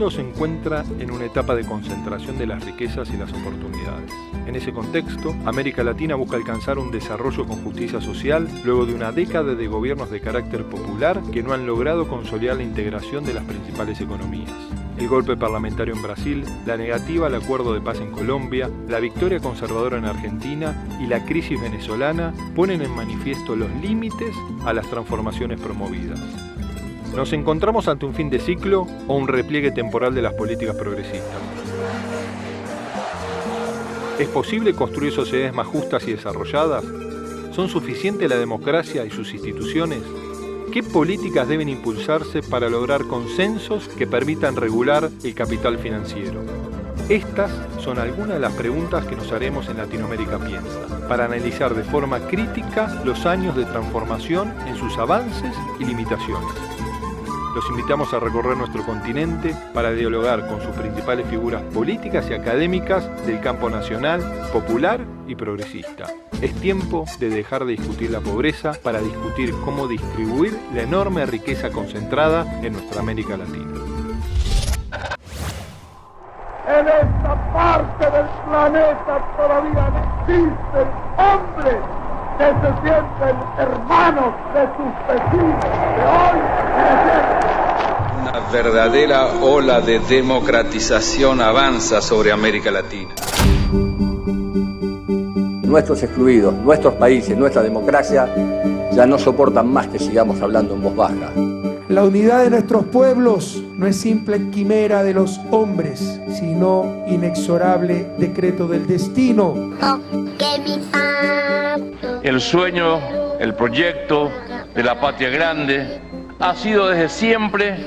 mundo se encuentra en una etapa de concentración de las riquezas y las oportunidades. En ese contexto, América Latina busca alcanzar un desarrollo con justicia social luego de una década de gobiernos de carácter popular que no han logrado consolidar la integración de las principales economías. El golpe parlamentario en Brasil, la negativa al acuerdo de paz en Colombia, la victoria conservadora en Argentina y la crisis venezolana ponen en manifiesto los límites a las transformaciones promovidas. ¿Nos encontramos ante un fin de ciclo o un repliegue temporal de las políticas progresistas? ¿Es posible construir sociedades más justas y desarrolladas? ¿Son suficientes la democracia y sus instituciones? ¿Qué políticas deben impulsarse para lograr consensos que permitan regular el capital financiero? Estas son algunas de las preguntas que nos haremos en Latinoamérica Piensa, para analizar de forma crítica los años de transformación en sus avances y limitaciones. Los invitamos a recorrer nuestro continente para dialogar con sus principales figuras políticas y académicas del campo nacional, popular y progresista. Es tiempo de dejar de discutir la pobreza para discutir cómo distribuir la enorme riqueza concentrada en nuestra América Latina. En esta parte del planeta todavía existen hombres que se sienten hermanos de sus vecinos de hoy y de siempre. Una verdadera ola de democratización avanza sobre América Latina. Nuestros excluidos, nuestros países, nuestra democracia ya no soportan más que sigamos hablando en voz baja. La unidad de nuestros pueblos no es simple quimera de los hombres, sino inexorable decreto del destino. El sueño, el proyecto de la patria grande ha sido desde siempre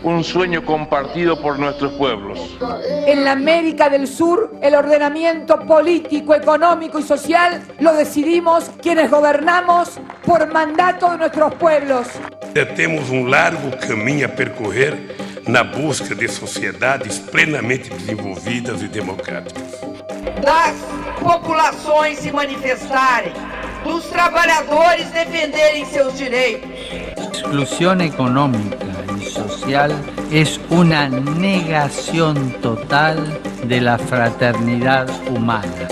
un sueño compartido por nuestros pueblos. En la América del Sur, el ordenamiento político, económico y social lo decidimos quienes gobernamos por mandato de nuestros pueblos. Temos largo caminho a percorrer na busca de sociedades plenamente desenvolvidas e democráticas. Das populações se manifestarem, dos trabalhadores defenderem seus direitos. La exclusión económica y social es una negación total de la fraternidad humana.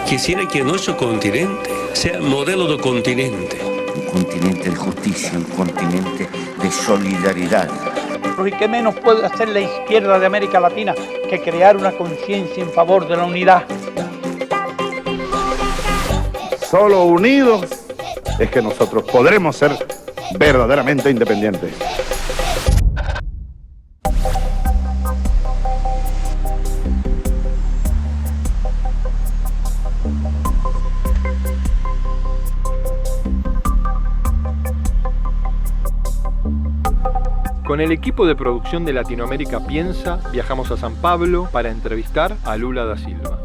Quisiera que nuestro continente sea modelo de continente. Un continente de justicia, un continente de solidaridad. ¿Y qué menos puede hacer la izquierda de América Latina que crear una conciencia en favor de la unidad? Solo unidos es que nosotros podremos ser verdaderamente independientes. Con el equipo de producción de Latinoamérica Piensa, viajamos a San Pablo para entrevistar a Lula da Silva.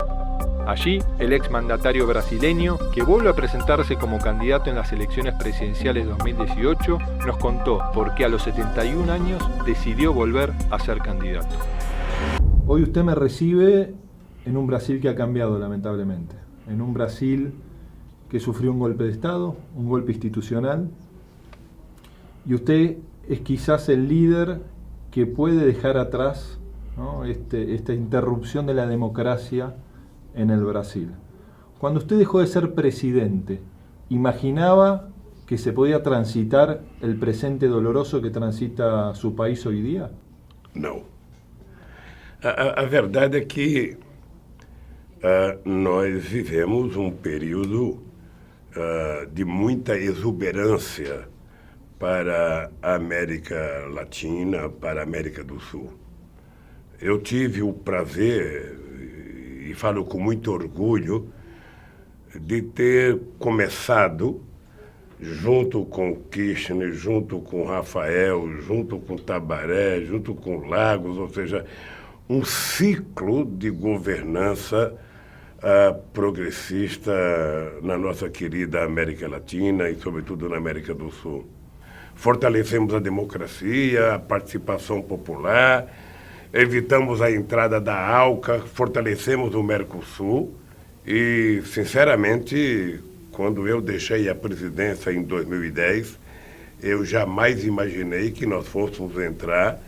Allí, el exmandatario brasileño, que vuelve a presentarse como candidato en las elecciones presidenciales 2018, nos contó por qué a los 71 años decidió volver a ser candidato. Hoy usted me recibe en un Brasil que ha cambiado lamentablemente, en un Brasil que sufrió un golpe de Estado, un golpe institucional, y usted es quizás el líder que puede dejar atrás, ¿no?, esta interrupción de la democracia en el Brasil. Cuando usted dejó de ser presidente, ¿imaginaba que se podía transitar el presente doloroso que transita su país hoy día? Não. A verdade é que nós vivemos período de muita exuberância para a América Latina, para a América do Sul. Eu tive o prazer, e falo com muito orgulho, de ter começado, junto com Kirchner, junto com Rafael, junto com Tabaré, junto com Lagos, ou seja, um ciclo de governança progressista na nossa querida América Latina e, sobretudo, na América do Sul. Fortalecemos a democracia, a participação popular, evitamos a entrada da ALCA, fortalecemos o Mercosul e, sinceramente, quando eu deixei a presidência em 2010, eu jamais imaginei que nós fôssemos entrar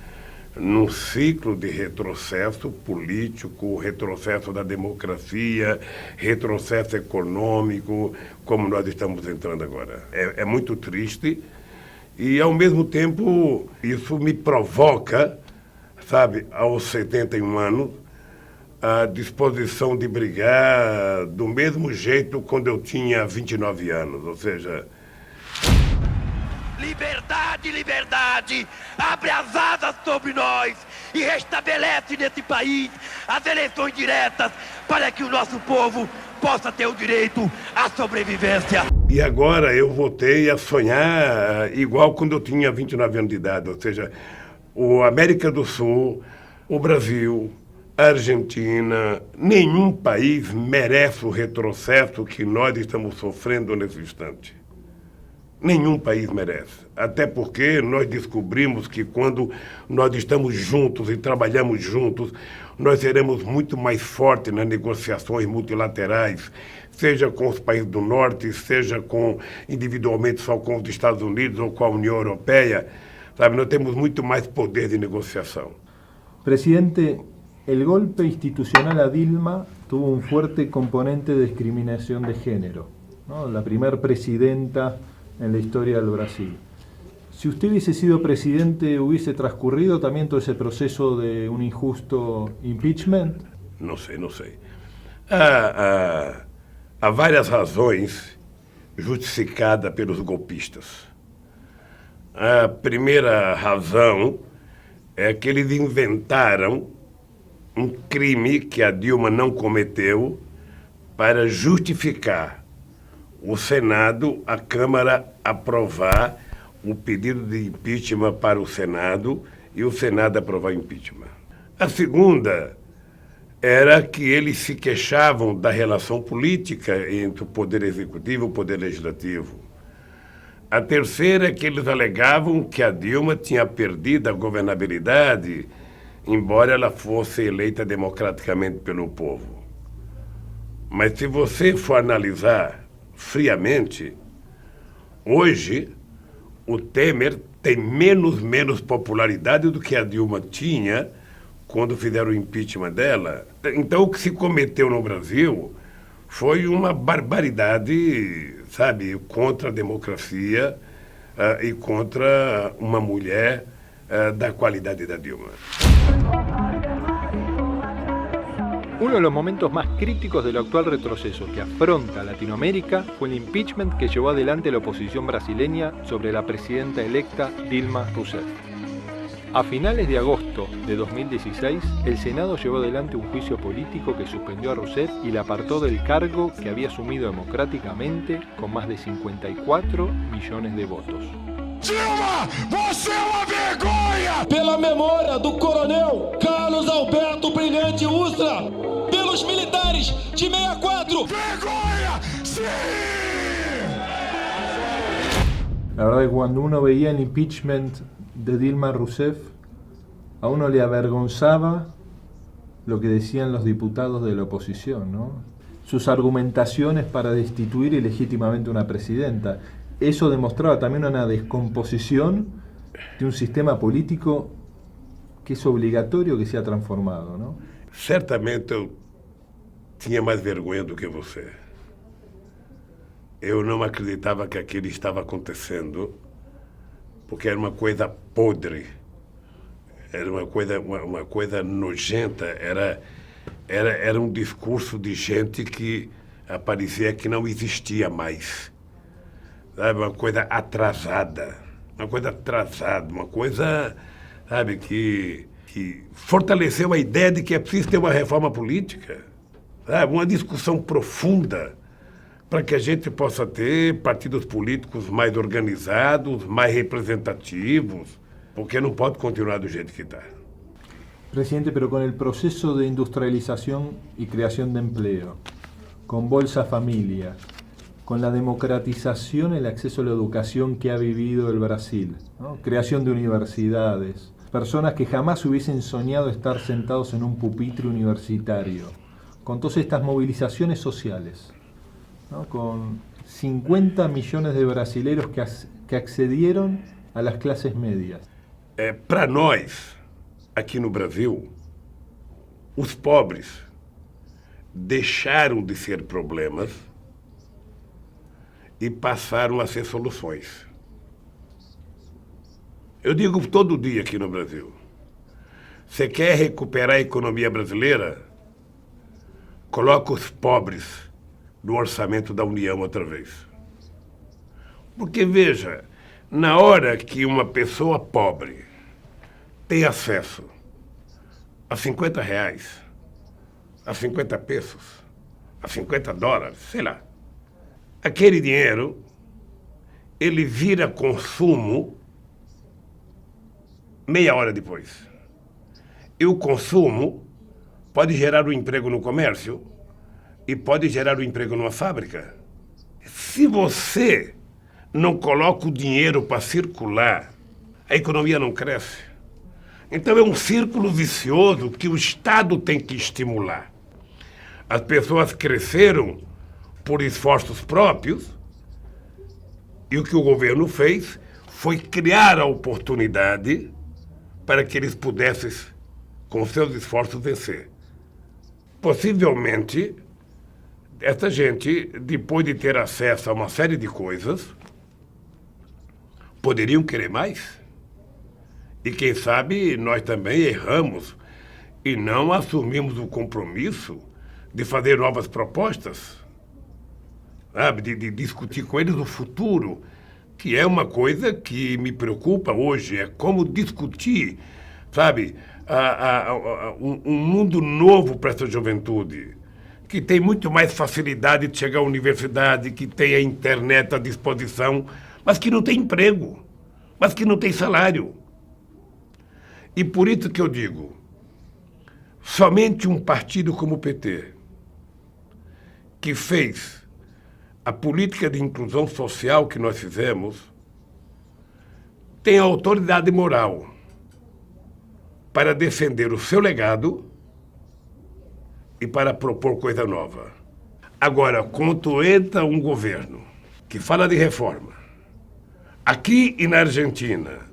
num ciclo de retrocesso político, retrocesso da democracia, retrocesso econômico, como nós estamos entrando agora. É muito triste e, ao mesmo tempo, isso me provoca, sabe, aos 71 anos, a disposição de brigar do mesmo jeito quando eu tinha 29 anos, ou seja... Liberdade, liberdade, abre as asas sobre nós e restabelece nesse país as eleições diretas para que o nosso povo possa ter o direito à sobrevivência. E agora eu voltei a sonhar igual quando eu tinha 29 anos de idade, ou seja, a América do Sul, o Brasil, a Argentina, nenhum país merece o retrocesso que nós estamos sofrendo nesse instante. Nenhum país merece. Até porque nós descobrimos que quando nós estamos juntos e trabalhamos juntos, nós seremos muito mais fortes nas negociações multilaterais, seja com os países do Norte, seja individualmente só com os Estados Unidos ou com a União Europeia. Sabe, nós temos muito mais poder de negociação. Presidente, el golpe institucional a Dilma tuvo un fuerte componente de discriminación de género, ¿no? La primera presidenta en la historia del Brasil. Si usted hubiese sido presidente, ¿hubiese transcurrido también todo ese proceso de un injusto impeachment? Não sei. Há várias razões justificadas pelos golpistas. A primeira razão é que eles inventaram um crime que a Dilma não cometeu para justificar o Senado, a Câmara aprovar o pedido de impeachment para o Senado e o Senado aprovar o impeachment. A segunda era que eles se queixavam da relação política entre o Poder Executivo e o Poder Legislativo. A terceira é que eles alegavam que a Dilma tinha perdido a governabilidade, embora ela fosse eleita democraticamente pelo povo. Mas se você for analisar friamente, hoje o Temer tem menos popularidade do que a Dilma tinha quando fizeram o impeachment dela. Então o que se cometeu no Brasil foi uma barbaridade, sabe, contra a democracia e contra uma mulher da qualidade da Dilma. Uno de los momentos más críticos del actual retroceso que afronta Latinoamérica fue el impeachment que llevó adelante la oposición brasileña sobre la presidenta electa Dilma Rousseff. A finales de agosto de 2016, el Senado llevó adelante un juicio político que suspendió a Rousseff y la apartó del cargo que había asumido democráticamente con más de 54 millones de votos. Dilma, você é uma vergonha! Pela memória do coronel Carlos Alberto Brilhante Ustra, pelos militares de 64! Vergonha! ¡Sí! La verdad que cuando uno veía el impeachment de Dilma Rousseff, a uno le avergonzaba lo que decían los diputados de la oposición, ¿no? Sus argumentaciones para destituir ilegítimamente una presidenta. Eso demostraba también una descomposición de un sistema político que es obligatorio que sea transformado, ¿no? Certamente eu tinha mais vergonha do que você. Eu não acreditava que aquilo estava acontecendo, porque era uma coisa podre, era uma coisa nojenta, era um discurso de gente que parecia que não existia mais. Sabe, uma coisa atrasada, uma coisa, sabe, que fortaleceu a ideia de que é preciso ter uma reforma política, sabe, uma discussão profunda para que a gente possa ter partidos políticos mais organizados, mais representativos, porque não pode continuar do jeito que está. Presidente, pero con el proceso de industrialización y creación de empleo, con Bolsa Familia, con la democratización, el acceso a la educación que ha vivido el Brasil, ¿no? Creación de universidades, personas que jamás hubiesen soñado estar sentados en un pupitre universitario, con todas estas movilizaciones sociales, ¿no? Con 50 millones de brasileros que accedieron a las clases medias. Para nós, aqui no Brasil, os pobres deixaram de ser problemas e passaram a ser soluções. Eu digo todo dia aqui no Brasil, você quer recuperar a economia brasileira? Coloca os pobres no orçamento da União outra vez. Porque, veja, na hora que uma pessoa pobre tem acesso a R$50, a 50 pesos, a 50 dólares, sei lá, aquele dinheiro, ele vira consumo meia hora depois. E o consumo pode gerar um emprego no comércio e pode gerar um emprego numa fábrica. Se você não coloca o dinheiro para circular, a economia não cresce. Então é um círculo vicioso que o Estado tem que estimular. As pessoas cresceram por esforços próprios e o que o governo fez foi criar a oportunidade para que eles pudessem, com seus esforços, vencer. Possivelmente, essa gente, depois de ter acesso a uma série de coisas, poderiam querer mais. E quem sabe nós também erramos e não assumimos o compromisso de fazer novas propostas, sabe? De discutir com eles o futuro, que é uma coisa que me preocupa hoje, é como discutir, sabe, um mundo novo para essa juventude, que tem muito mais facilidade de chegar à universidade, que tem a internet à disposição, mas que não tem emprego, mas que não tem salário. E por isso que eu digo, somente um partido como o PT, que fez a política de inclusão social que nós fizemos, tem a autoridade moral para defender o seu legado e para propor coisa nova. Agora, quando entra um governo que fala de reforma, aqui e na Argentina,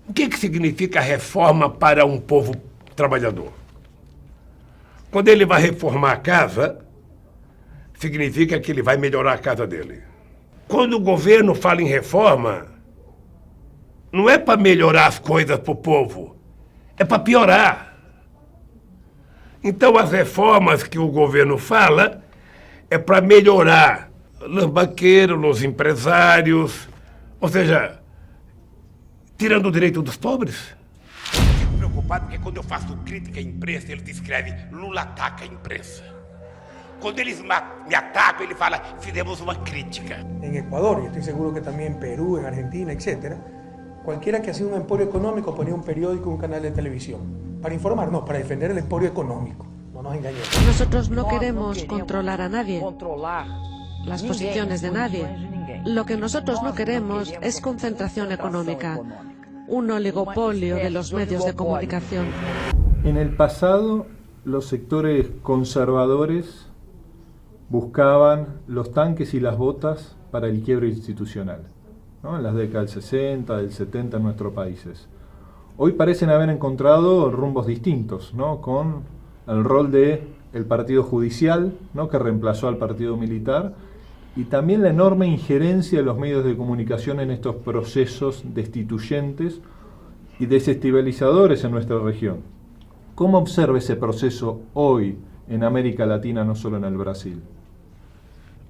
o que significa reforma para um povo trabalhador? Quando ele vai reformar a casa, significa que ele vai melhorar a casa dele. Quando o governo fala em reforma, não é para melhorar as coisas para o povo, é para piorar. Então, as reformas que o governo fala é para melhorar os banqueiros, os empresários, ou seja, tirando o direito dos pobres. Fico preocupado porque quando eu faço crítica à imprensa, eles escrevem Lula ataca a imprensa. Quando eles me atacam, ele fala, fizemos uma crítica. En Ecuador, y estoy seguro que también en Perú, en Argentina, etc., cualquiera que hacía un emporio económico ponía un periódico y un canal de televisión. Para informar, no, para defender el emporio económico. No nos engañemos. Nosotros no queremos controlar a nadie, las posiciones de nadie. Lo que nosotros no queremos es concentración económica, un oligopolio de los medios de comunicación. En el pasado, los sectores conservadores buscaban los tanques y las botas para el quiebre institucional, ¿no? En las décadas del 60, del 70 en nuestros países. Hoy parecen haber encontrado rumbos distintos, ¿no? Con el rol del partido judicial, ¿no? Que reemplazó al partido militar, y también la enorme injerencia de los medios de comunicación en estos procesos destituyentes y desestabilizadores en nuestra región. ¿Cómo observa ese proceso hoy en América Latina, no solo en el Brasil?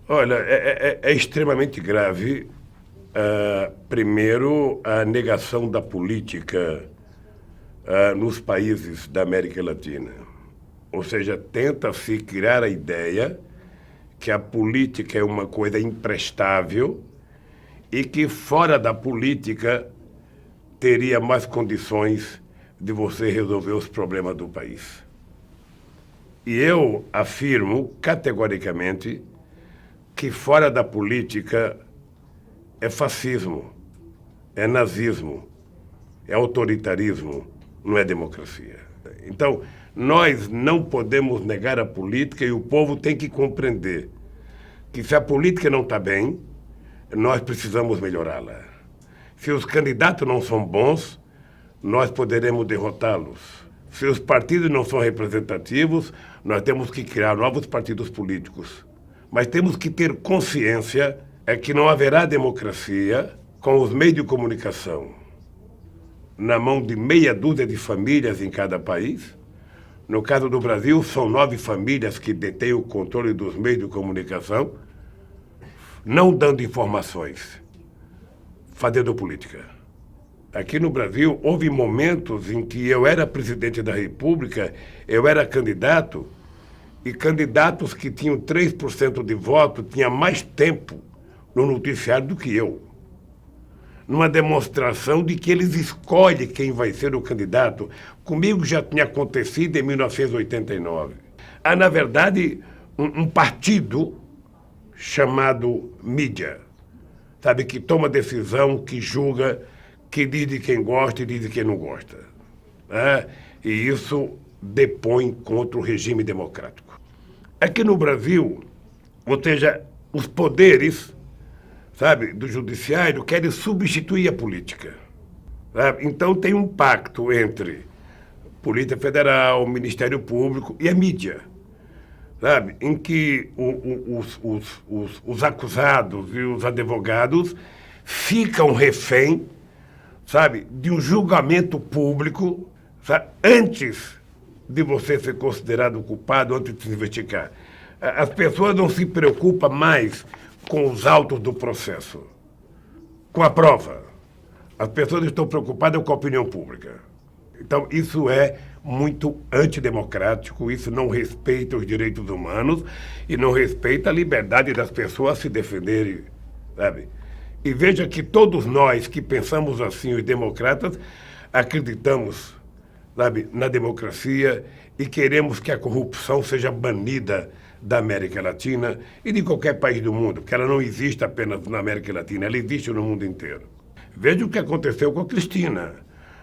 Olha, é extremamente grave, primeiro, a negação da política nos países da América Latina. Ou seja, tenta-se criar a ideia que a política é uma coisa imprestável e que fora da política teria mais condições de você resolver os problemas do país. E eu afirmo categoricamente que fora da política é fascismo, é nazismo, é autoritarismo, não é democracia. Então, nós não podemos negar a política e o povo tem que compreender que se a política não está bem, nós precisamos melhorá-la. Se os candidatos não são bons, nós poderemos derrotá-los. Se os partidos não são representativos, nós temos que criar novos partidos políticos. Mas temos que ter consciência que não haverá democracia com os meios de comunicação na mão de meia dúzia de famílias em cada país. No caso do Brasil, são 9 famílias que detêm o controle dos meios de comunicação, não dando informações, fazendo política. Aqui no Brasil, houve momentos em que eu era presidente da República, eu era candidato, e candidatos que tinham 3% de voto tinham mais tempo no noticiário do que eu. Numa demonstração de que eles escolhem quem vai ser o candidato. Comigo já tinha acontecido em 1989. Há, na verdade, um partido chamado mídia, sabe, que toma decisão, que julga, que diz de quem gosta e diz de quem não gosta. E isso depõe contra o regime democrático. Aqui no Brasil, ou seja, os poderes, sabe, do judiciário querem substituir a política. Sabe? Então tem um pacto entre Polícia Federal, Ministério Público e a mídia, sabe, em que os acusados e os advogados ficam refém, sabe, de um julgamento público, sabe, antes de você ser considerado culpado, antes de se investigar. As pessoas não se preocupam mais com os autos do processo, com a prova. As pessoas estão preocupadas com a opinião pública. Então, isso é muito antidemocrático, isso não respeita os direitos humanos e não respeita a liberdade das pessoas a se defenderem, sabe? E veja que todos nós que pensamos assim, os democratas, acreditamos, sabe, na democracia e queremos que a corrupção seja banida da América Latina e de qualquer país do mundo, porque ela não existe apenas na América Latina, ela existe no mundo inteiro. Veja o que aconteceu com a Cristina.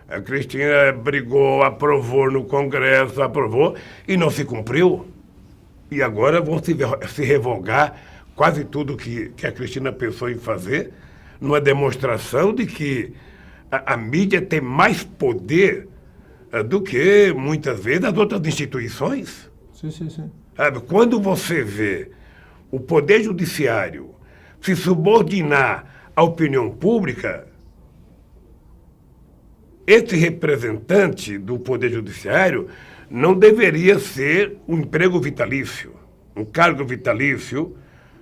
A Cristina brigou, aprovou no Congresso, aprovou e não se cumpriu. E agora vão se revogar quase tudo que a Cristina pensou em fazer, numa demonstração de que a mídia tem mais poder do que, muitas vezes, as outras instituições. Sim, sim, sim. Quando você vê o Poder Judiciário se subordinar à opinião pública, esse representante do Poder Judiciário não deveria ser um emprego vitalício, um cargo vitalício,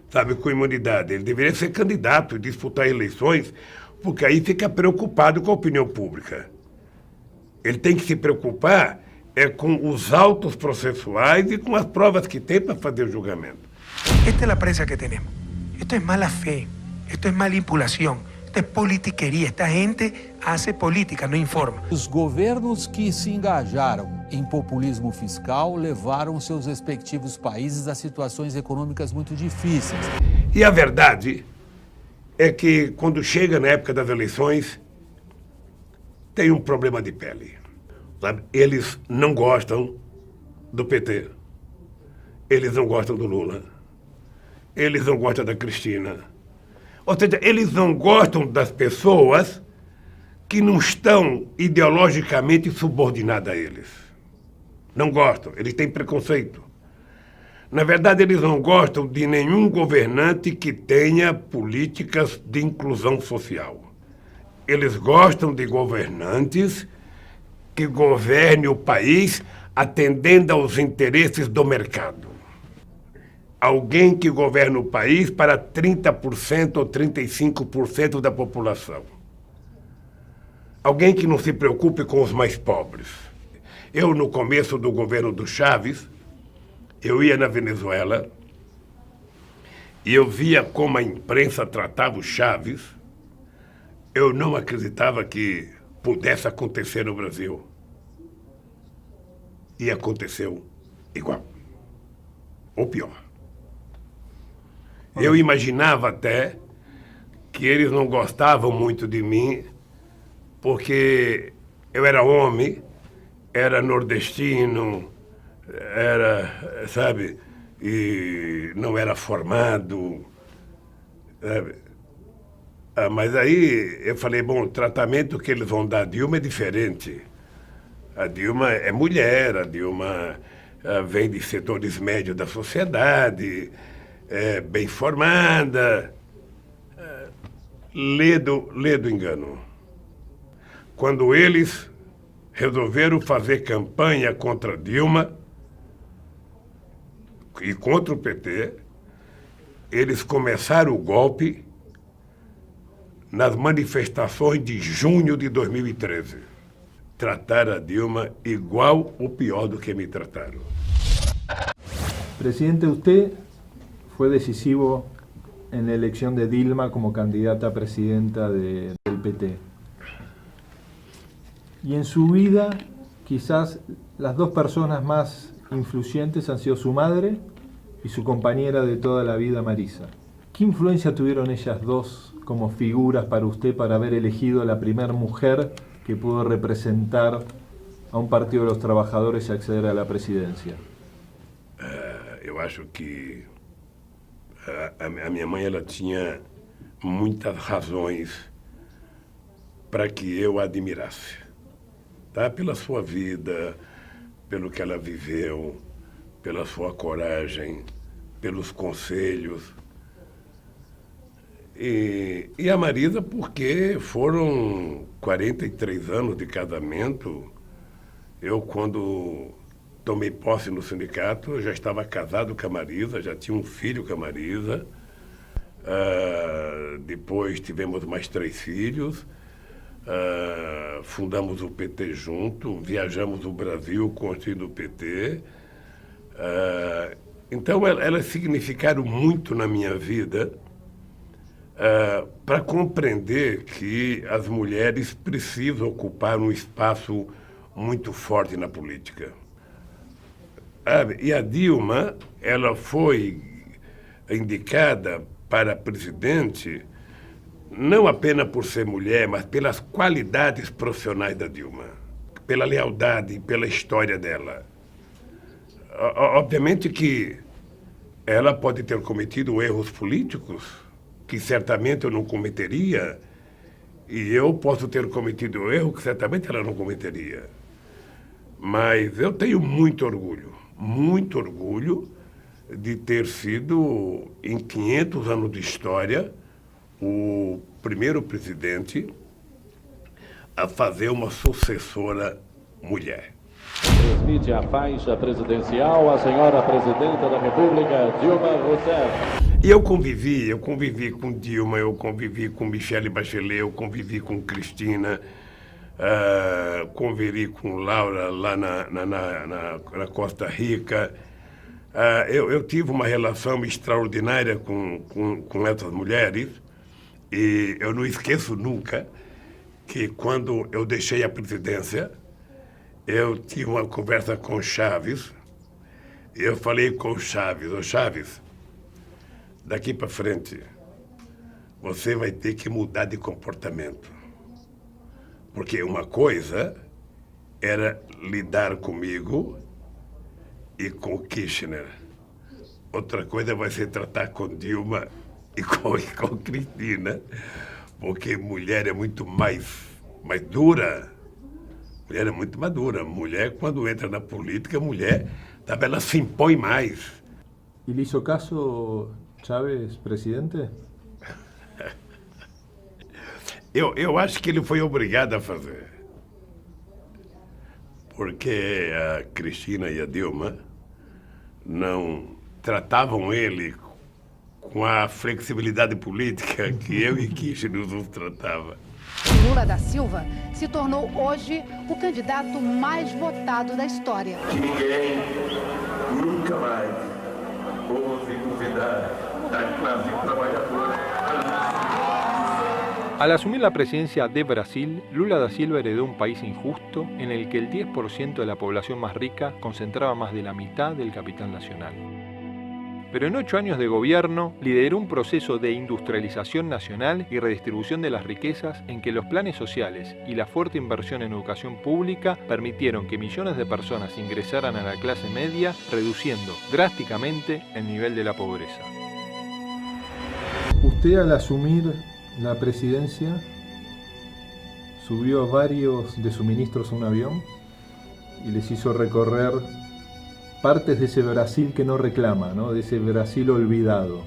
sabe, com imunidade. Ele deveria ser candidato e disputar eleições, porque aí fica preocupado com a opinião pública. Ele tem que se preocupar com os autos processuais e com as provas que tem para fazer o julgamento. Esta é a prensa que temos. Isto é mala fé, isto é manipulação, isto é politiqueria. Esta gente hace política, não informa. Os governos que se engajaram em populismo fiscal levaram seus respectivos países a situações econômicas muito difíceis. E a verdade é que, quando chega na época das eleições, tem um problema de pele. Sabe? Eles não gostam do PT. Eles não gostam do Lula. Eles não gostam da Cristina. Ou seja, eles não gostam das pessoas que não estão ideologicamente subordinadas a eles. Não gostam, eles têm preconceito. Na verdade, eles não gostam de nenhum governante que tenha políticas de inclusão social. Eles gostam de governantes que governem o país atendendo aos interesses do mercado. Alguém que governa o país para 30% ou 35% da população. Alguém que não se preocupe com os mais pobres. Eu, no começo do governo do Chávez, eu ia na Venezuela e eu via como a imprensa tratava o Chávez. Eu não acreditava que pudesse acontecer no Brasil. E aconteceu igual. Ou pior. Eu imaginava até que eles não gostavam muito de mim porque eu era homem, era nordestino, era, sabe, e não era formado, sabe? Mas aí eu falei, bom, o tratamento que eles vão dar a Dilma é diferente. A Dilma é mulher, a Dilma vem de setores médios da sociedade, é bem formada. Lê do engano. Quando eles resolveram fazer campanha contra Dilma e contra o PT, eles começaram o golpe nas manifestações de junho de 2013. Trataram a Dilma igual ou pior do que me trataram. Presidente, usted fue decisivo en la elección de Dilma como candidata a presidenta del PT. Y en su vida, quizás las dos personas más influyentes han sido su madre y su compañera de toda la vida, Marisa. ¿Qué influencia tuvieron ellas dos como figuras para usted para haber elegido a la primera mujer que pudo representar a un partido de los trabajadores y acceder a la presidencia? Eu acho que a minha mãe ela tinha muitas razões para que eu a admirasse, tá? Pela sua vida, pelo que ela viveu, pela sua coragem, pelos conselhos. E a Marisa porque foram 43 anos de casamento. Eu, quando tomei posse no sindicato, eu já estava casado com a Marisa, já tinha um filho com a Marisa. Depois tivemos mais 3 filhos. Fundamos o PT junto, viajamos o Brasil construindo o PT. Então, elas significaram muito na minha vida para compreender que as mulheres precisam ocupar um espaço muito forte na política. E a Dilma, ela foi indicada para presidente não apenas por ser mulher, mas pelas qualidades profissionais da Dilma, pela lealdade, pela história dela. Obviamente que ela pode ter cometido erros políticos, que certamente eu não cometeria, e eu posso ter cometido erro que certamente ela não cometeria. Mas eu tenho muito orgulho de ter sido, em 500 anos de história, o primeiro presidente a fazer uma sucessora mulher. Transmite a faixa presidencial a senhora presidenta da República, Dilma Rousseff. E eu convivi com Dilma, eu convivi com Michelle Bachelet, eu convivi com Cristina, convivi com Laura lá na Costa Rica. Eu tive uma relação extraordinária com essas mulheres e eu não esqueço nunca que quando eu deixei a presidência, eu tive uma conversa com Chaves e eu falei com Chaves, ô Chaves, daqui para frente você vai ter que mudar de comportamento. Porque uma coisa era lidar comigo e com Kirchner. Outra coisa vai ser tratar com Dilma e com Cristina, porque mulher é muito mais dura. Mulher é muito madura. Mulher, quando entra na política, mulher, ela se impõe mais. ¿Y le hizo caso Chávez, presidente? Eu acho que ele foi obrigado a fazer. Porque a Cristina e a Dilma não tratavam ele com a flexibilidade política que eu e Kirchner nos tratava. Lula da Silva se tornou hoje o candidato mais votado da história. Ninguém nunca mais ouve duvidar da classe trabalhadora. Al asumir la presidencia de Brasil, Lula da Silva heredó un país injusto en el que el 10% de la población más rica concentraba más de la mitad del capital nacional. Pero en 8 años de gobierno lideró un proceso de industrialización nacional y redistribución de las riquezas en que los planes sociales y la fuerte inversión en educación pública permitieron que millones de personas ingresaran a la clase media, reduciendo drásticamente el nivel de la pobreza. Usted al asumir la presidencia subió a varios de sus ministros a un avión y les hizo recorrer partes de ese Brasil que no reclama, ¿no? De ese Brasil olvidado.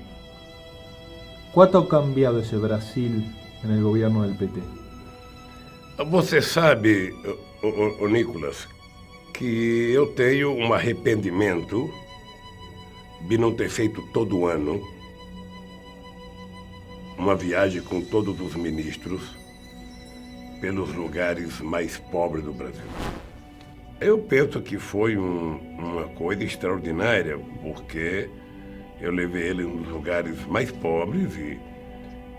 ¿Cuánto ha cambiado ese Brasil en el gobierno del PT? Você sabe, Nicolas, que eu tenho um arrependimento de não ter feito todo ano uma viagem com todos os ministros pelos lugares mais pobres do Brasil. Eu penso que foi uma coisa extraordinária, porque eu levei ele nos lugares mais pobres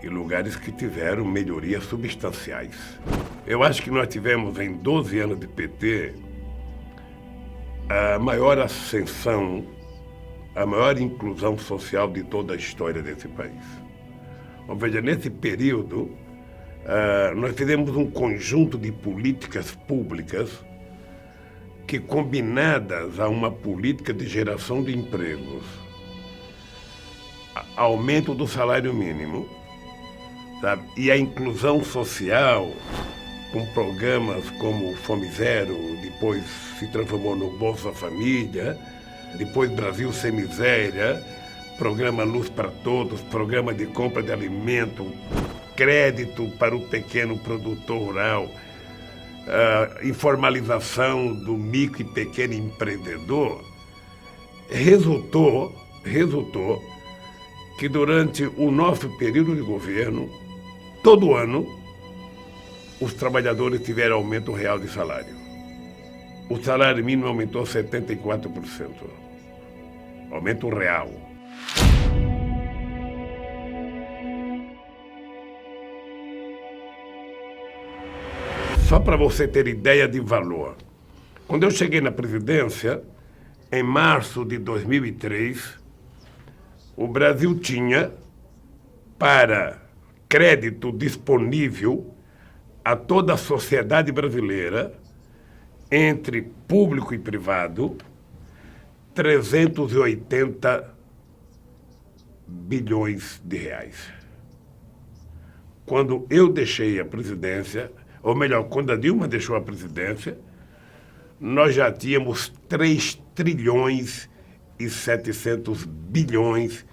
e lugares que tiveram melhorias substanciais. Eu acho que nós tivemos em 12 anos de PT a maior ascensão, a maior inclusão social de toda a história desse país. Ou seja, nesse período, nós fizemos um conjunto de políticas públicas que, combinadas a uma política de geração de empregos, aumento do salário mínimo, sabe? E a inclusão social, com programas como o Fome Zero, depois se transformou no Bolsa Família, depois Brasil Sem Miséria, programa Luz para Todos, programa de compra de alimento, crédito para o pequeno produtor rural, informalização do micro e pequeno empreendedor, resultou que durante o nosso período de governo, todo ano, os trabalhadores tiveram aumento real de salário. O salário mínimo aumentou 74%. Aumento real. Só para você ter ideia de valor. Quando eu cheguei na presidência, em março de 2003, o Brasil tinha, para crédito disponível a toda a sociedade brasileira, entre público e privado, 380 bilhões de reais. Quando eu deixei a presidência, ou melhor, quando a Dilma deixou a presidência, nós já tínhamos 3 trilhões e 700 bilhões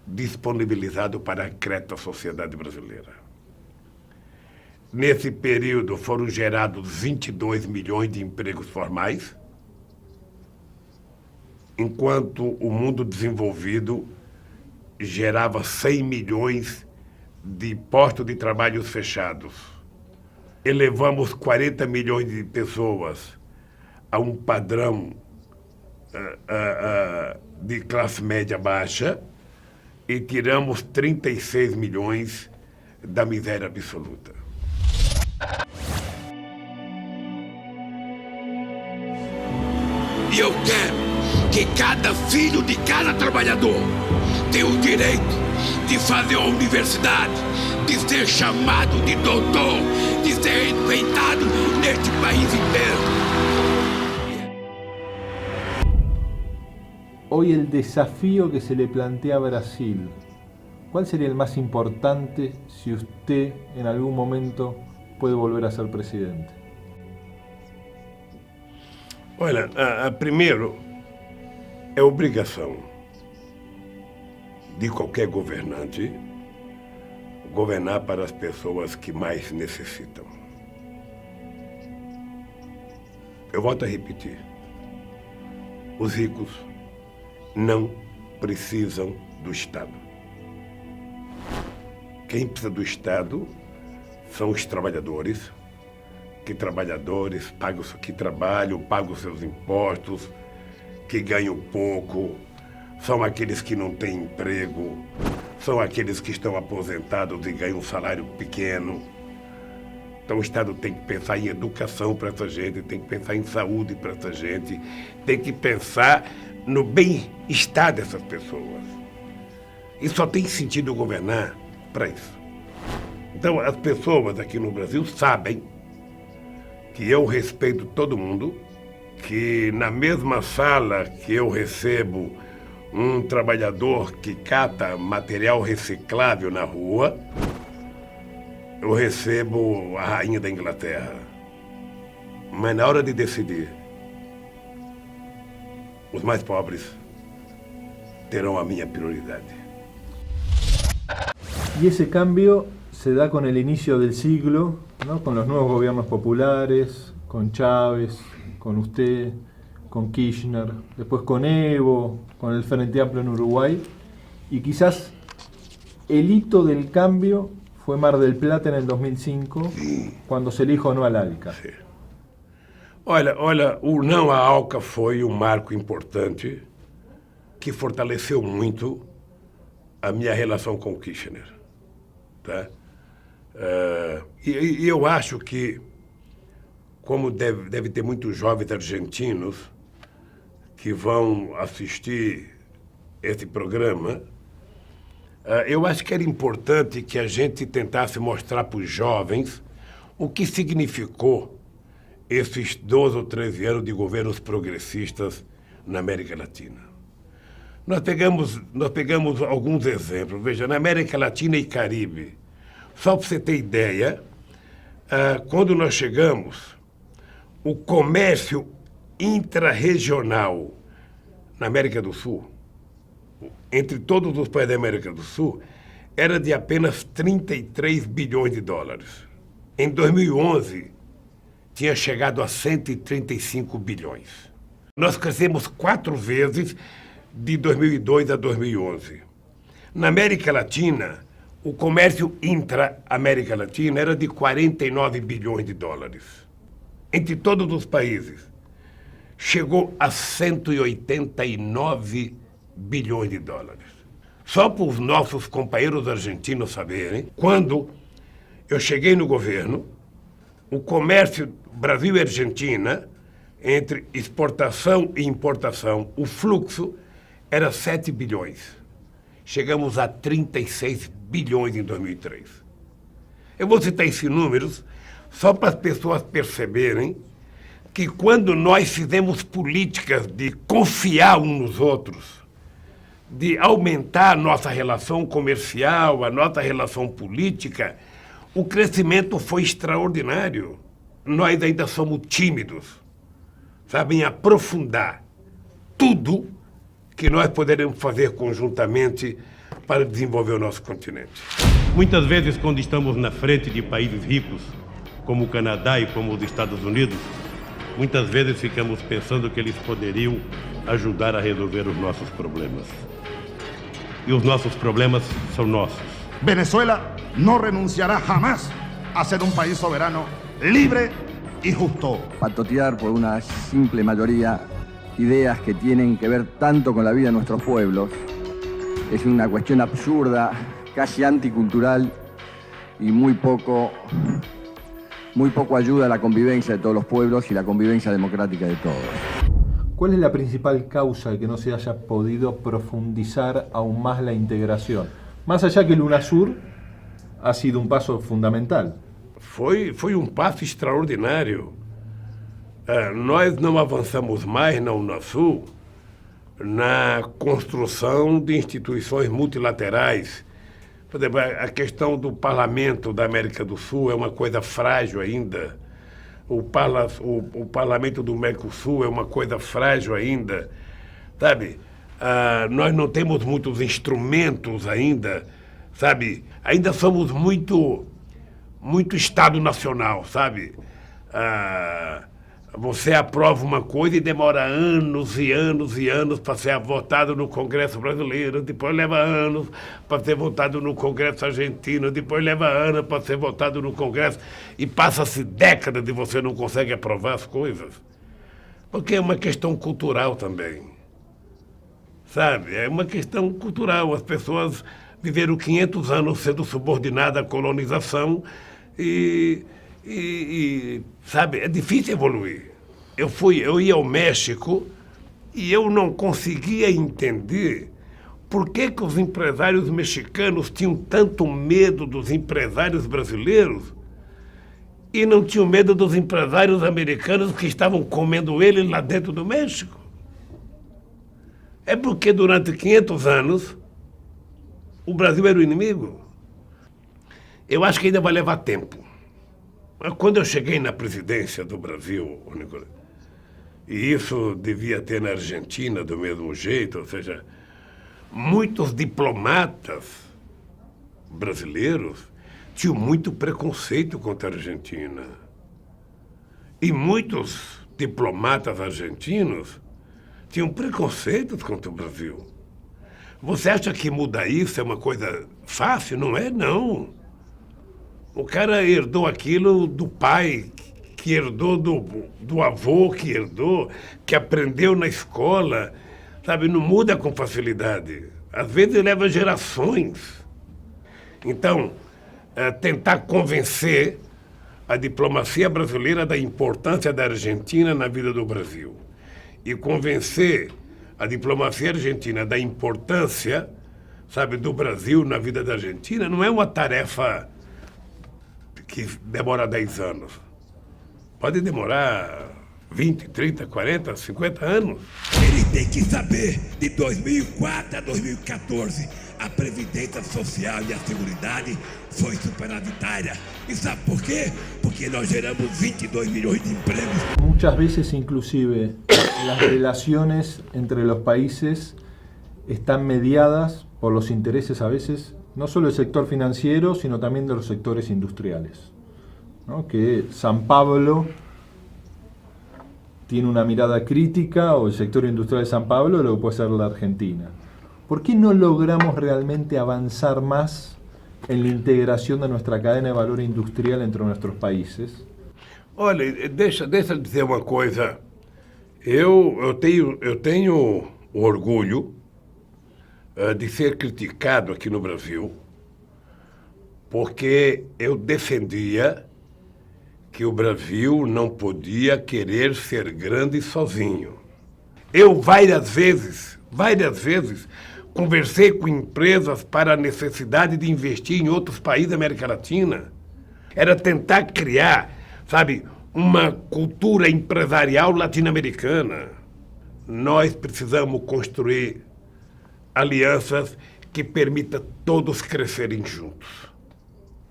disponibilizados para crédito à sociedade brasileira. Nesse período foram gerados 22 milhões de empregos formais, enquanto o mundo desenvolvido gerava 100 milhões de postos de trabalho fechados. Elevamos 40 milhões de pessoas a um padrão de classe média baixa e tiramos 36 milhões da miséria absoluta. E eu quero que cada filho de cada trabalhador tenha o direito de fazer a universidade, de ser chamado de doutor, de ser respeitado neste país inteiro. Hoy el desafío que se le plantea a Brasil, ¿cuál sería el más importante si usted en algún momento puede volver a ser presidente? Olha, primeiro, é obrigação de qualquer governante governar para as pessoas que mais necessitam. Eu volto a repetir. Os ricos não precisam do Estado. Quem precisa do Estado são os trabalhadores, que trabalham, pagam seus impostos, que ganham pouco, são aqueles que não têm emprego, são aqueles que estão aposentados e ganham um salário pequeno. Então o Estado tem que pensar em educação para essa gente, tem que pensar em saúde para essa gente, tem que pensar no bem-estar dessas pessoas. E só tem sentido governar para isso. Então as pessoas aqui no Brasil sabem que eu respeito todo mundo, que na mesma sala que eu recebo um trabalhador que cata material reciclável na rua, eu recebo a rainha da Inglaterra. Mas na hora de decidir, os mais pobres terão a minha prioridade. Y ese cambio se da con el inicio del siglo, ¿no? Con los nuevos gobiernos populares, con Chávez, con usted, con Kirchner, después con Evo, con el Frente Amplio en Uruguay, y quizás el hito del cambio fue Mar del Plata en el 2005, quando se elijo no al ALCA. Sim. Olha, o não à ALCA foi um marco importante que fortaleceu muito a minha relação com o Kirchner. Tá? E eu acho que, como deve ter muitos jovens argentinos que vão assistir esse programa, eu acho que era importante que a gente tentasse mostrar para os jovens o que significou esses 12 ou 13 anos de governos progressistas na América Latina. Nós pegamos alguns exemplos. Veja, na América Latina e Caribe, só para você ter ideia, quando nós chegamos, o comércio intrarregional na América do Sul, entre todos os países da América do Sul, era de apenas 33 bilhões de dólares. Em 2011, tinha chegado a 135 bilhões. Nós crescemos 4 vezes de 2002 a 2011. Na América Latina, o comércio intra-América Latina era de 49 bilhões de dólares. Entre todos os países, chegou a 189 bilhões de dólares. Só para os nossos companheiros argentinos saberem, quando eu cheguei no governo, o comércio Brasil e Argentina, entre exportação e importação, o fluxo era 7 bilhões. Chegamos a 36 bilhões em 2003. Eu vou citar esses números só para as pessoas perceberem que quando nós fizemos políticas de confiar uns nos outros, de aumentar a nossa relação comercial, a nossa relação política, o crescimento foi extraordinário. Nós ainda somos tímidos, sabem, aprofundar tudo que nós poderemos fazer conjuntamente para desenvolver o nosso continente. Muitas vezes, quando estamos na frente de países ricos, como o Canadá e como os Estados Unidos, muitas vezes ficamos pensando que eles poderiam ajudar a resolver os nossos problemas. E os nossos problemas são nossos. Venezuela no renunciará jamás a ser un país soberano, libre y justo. Patotear por una simple mayoría ideas que tienen que ver tanto con la vida de nuestros pueblos es una cuestión absurda, casi anticultural y muy poco ayuda a la convivencia de todos los pueblos y la convivencia democrática de todos. ¿Cuál es la principal causa de que no se haya podido profundizar aún más la integración? Más allá que el UNASUR ha sido un paso fundamental. Foi um passo extraordinário. Nós não avançamos mais na UNASUR na construção de instituições multilaterais. Por exemplo, a questão do parlamento da América do Sul é uma coisa frágil ainda. O parlamento do Mercosul é uma coisa frágil ainda. Sabe? Nós não temos muitos instrumentos ainda, sabe? Ainda somos muito Estado nacional, sabe? Você aprova uma coisa e demora anos e anos e anos para ser votado no Congresso brasileiro, depois leva anos para ser votado no Congresso argentino, depois leva anos para ser votado no Congresso e passa-se décadas e você não consegue aprovar as coisas. Porque é uma questão cultural também, sabe? É uma questão cultural. As pessoas viveram 500 anos sendo subordinadas à colonização e sabe, é difícil evoluir. Eu ia ao México e eu não conseguia entender por que os empresários mexicanos tinham tanto medo dos empresários brasileiros e não tinham medo dos empresários americanos que estavam comendo eles lá dentro do México. É porque durante 500 anos o Brasil era o inimigo. Eu acho que ainda vai levar tempo. Mas quando eu cheguei na presidência do Brasil, Nicolás, e isso devia ter na Argentina do mesmo jeito, ou seja, muitos diplomatas brasileiros tinham muito preconceito contra a Argentina. E muitos diplomatas argentinos tinham preconceitos contra o Brasil. Você acha que mudar isso é uma coisa fácil? Não é, não. O cara herdou aquilo do pai, que herdou do avô, que herdou, que aprendeu na escola, sabe? Não muda com facilidade. Às vezes leva gerações. Então, tentar convencer a diplomacia brasileira da importância da Argentina na vida do Brasil e convencer a diplomacia argentina da importância, sabe, do Brasil na vida da Argentina não é uma tarefa que demora 10 anos. Pode demorar 20, 30, 40, 50 anos. Ele tem que saber, de 2004 a 2014, a Previdência Social e a Seguridade foi superavitária. E sabe por quê? Porque nós geramos 22 milhões de empregos. Muchas veces inclusive las relaciones entre los países están mediadas por los intereses a veces no solo del sector financiero, sino también de los sectores industriales, ¿no? Que San Pablo tiene una mirada crítica, o el sector industrial de San Pablo, lo que puede ser la Argentina. ¿Por qué no logramos realmente avanzar más en la integración de nuestra cadena de valor industrial entre nuestros países? Olha, deixa eu dizer uma coisa. Eu tenho orgulho de ser criticado aqui no Brasil, porque eu defendia que o Brasil não podia querer ser grande sozinho. Eu várias vezes, conversei com empresas para a necessidade de investir em outros países da América Latina. Era tentar criar, sabe, uma cultura empresarial latino-americana. Nós precisamos construir alianças que permitam todos crescerem juntos.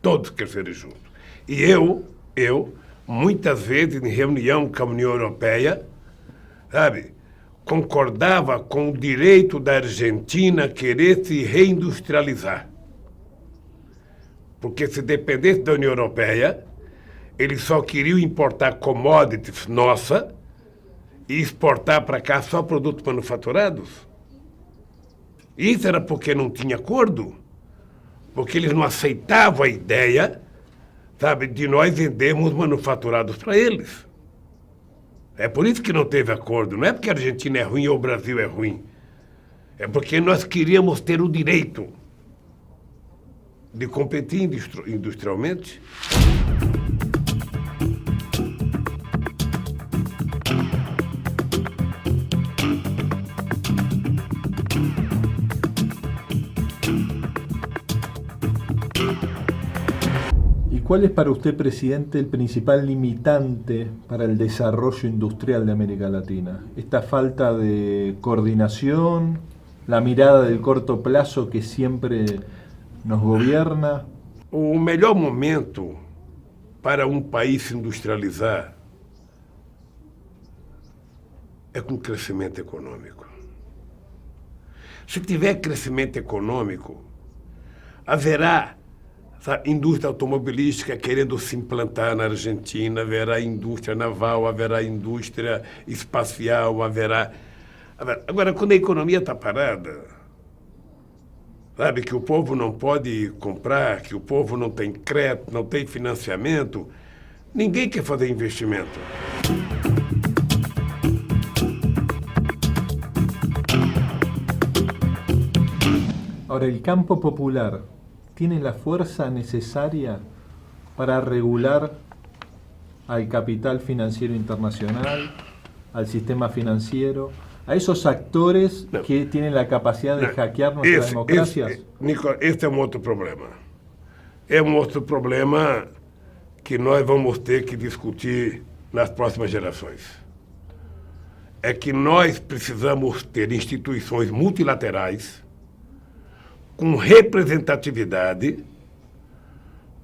Todos crescerem juntos. E eu, muitas vezes, em reunião com a União Europeia, sabe, concordava com o direito da Argentina querer se reindustrializar. Porque se dependesse da União Europeia, eles só queriam importar commodities nossa e exportar para cá só produtos manufaturados. Isso era porque não tinha acordo, porque eles não aceitavam a ideia, sabe, de nós vendermos manufaturados para eles. É por isso que não teve acordo. Não é porque a Argentina é ruim ou o Brasil é ruim. É porque nós queríamos ter o direito de competir industrialmente. ¿Cuál es para usted, presidente, el principal limitante para el desarrollo industrial de América Latina? ¿Esta falta de coordinación, la mirada del corto plazo que siempre nos gobierna? O melhor momento para um país se industrializar é com crescimento econômico. Se tiver crescimento econômico, haverá indústria automobilística querendo se implantar na Argentina, haverá indústria naval, haverá indústria espacial, haverá... Agora, quando a economia está parada, sabe, que o povo não pode comprar, que o povo não tem crédito, não tem financiamento, ninguém quer fazer investimento. Ahora, el campo popular ¿tiene la fuerza necesaria para regular al capital financiero internacional, al sistema financiero, a esos actores que tienen la capacidad de hackear nuestras democracias? Nicolás, este é um outro problema. É um outro problema que nós vamos ter que discutir nas próximas gerações. É que nós precisamos ter instituições multilaterais com representatividade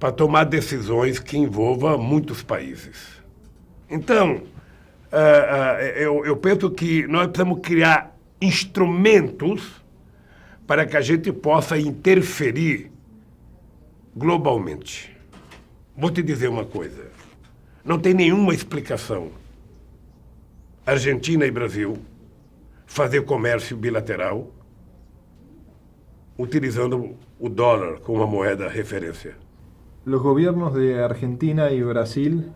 para tomar decisões que envolvam muitos países. Então, eu penso que nós precisamos criar instrumentos para que a gente possa interferir globalmente. Vou te dizer uma coisa. Não tem nenhuma explicação Argentina y Brasil fazer comércio bilateral utilizando o dólar como una moneda referencia. Los gobiernos de Argentina y Brasil,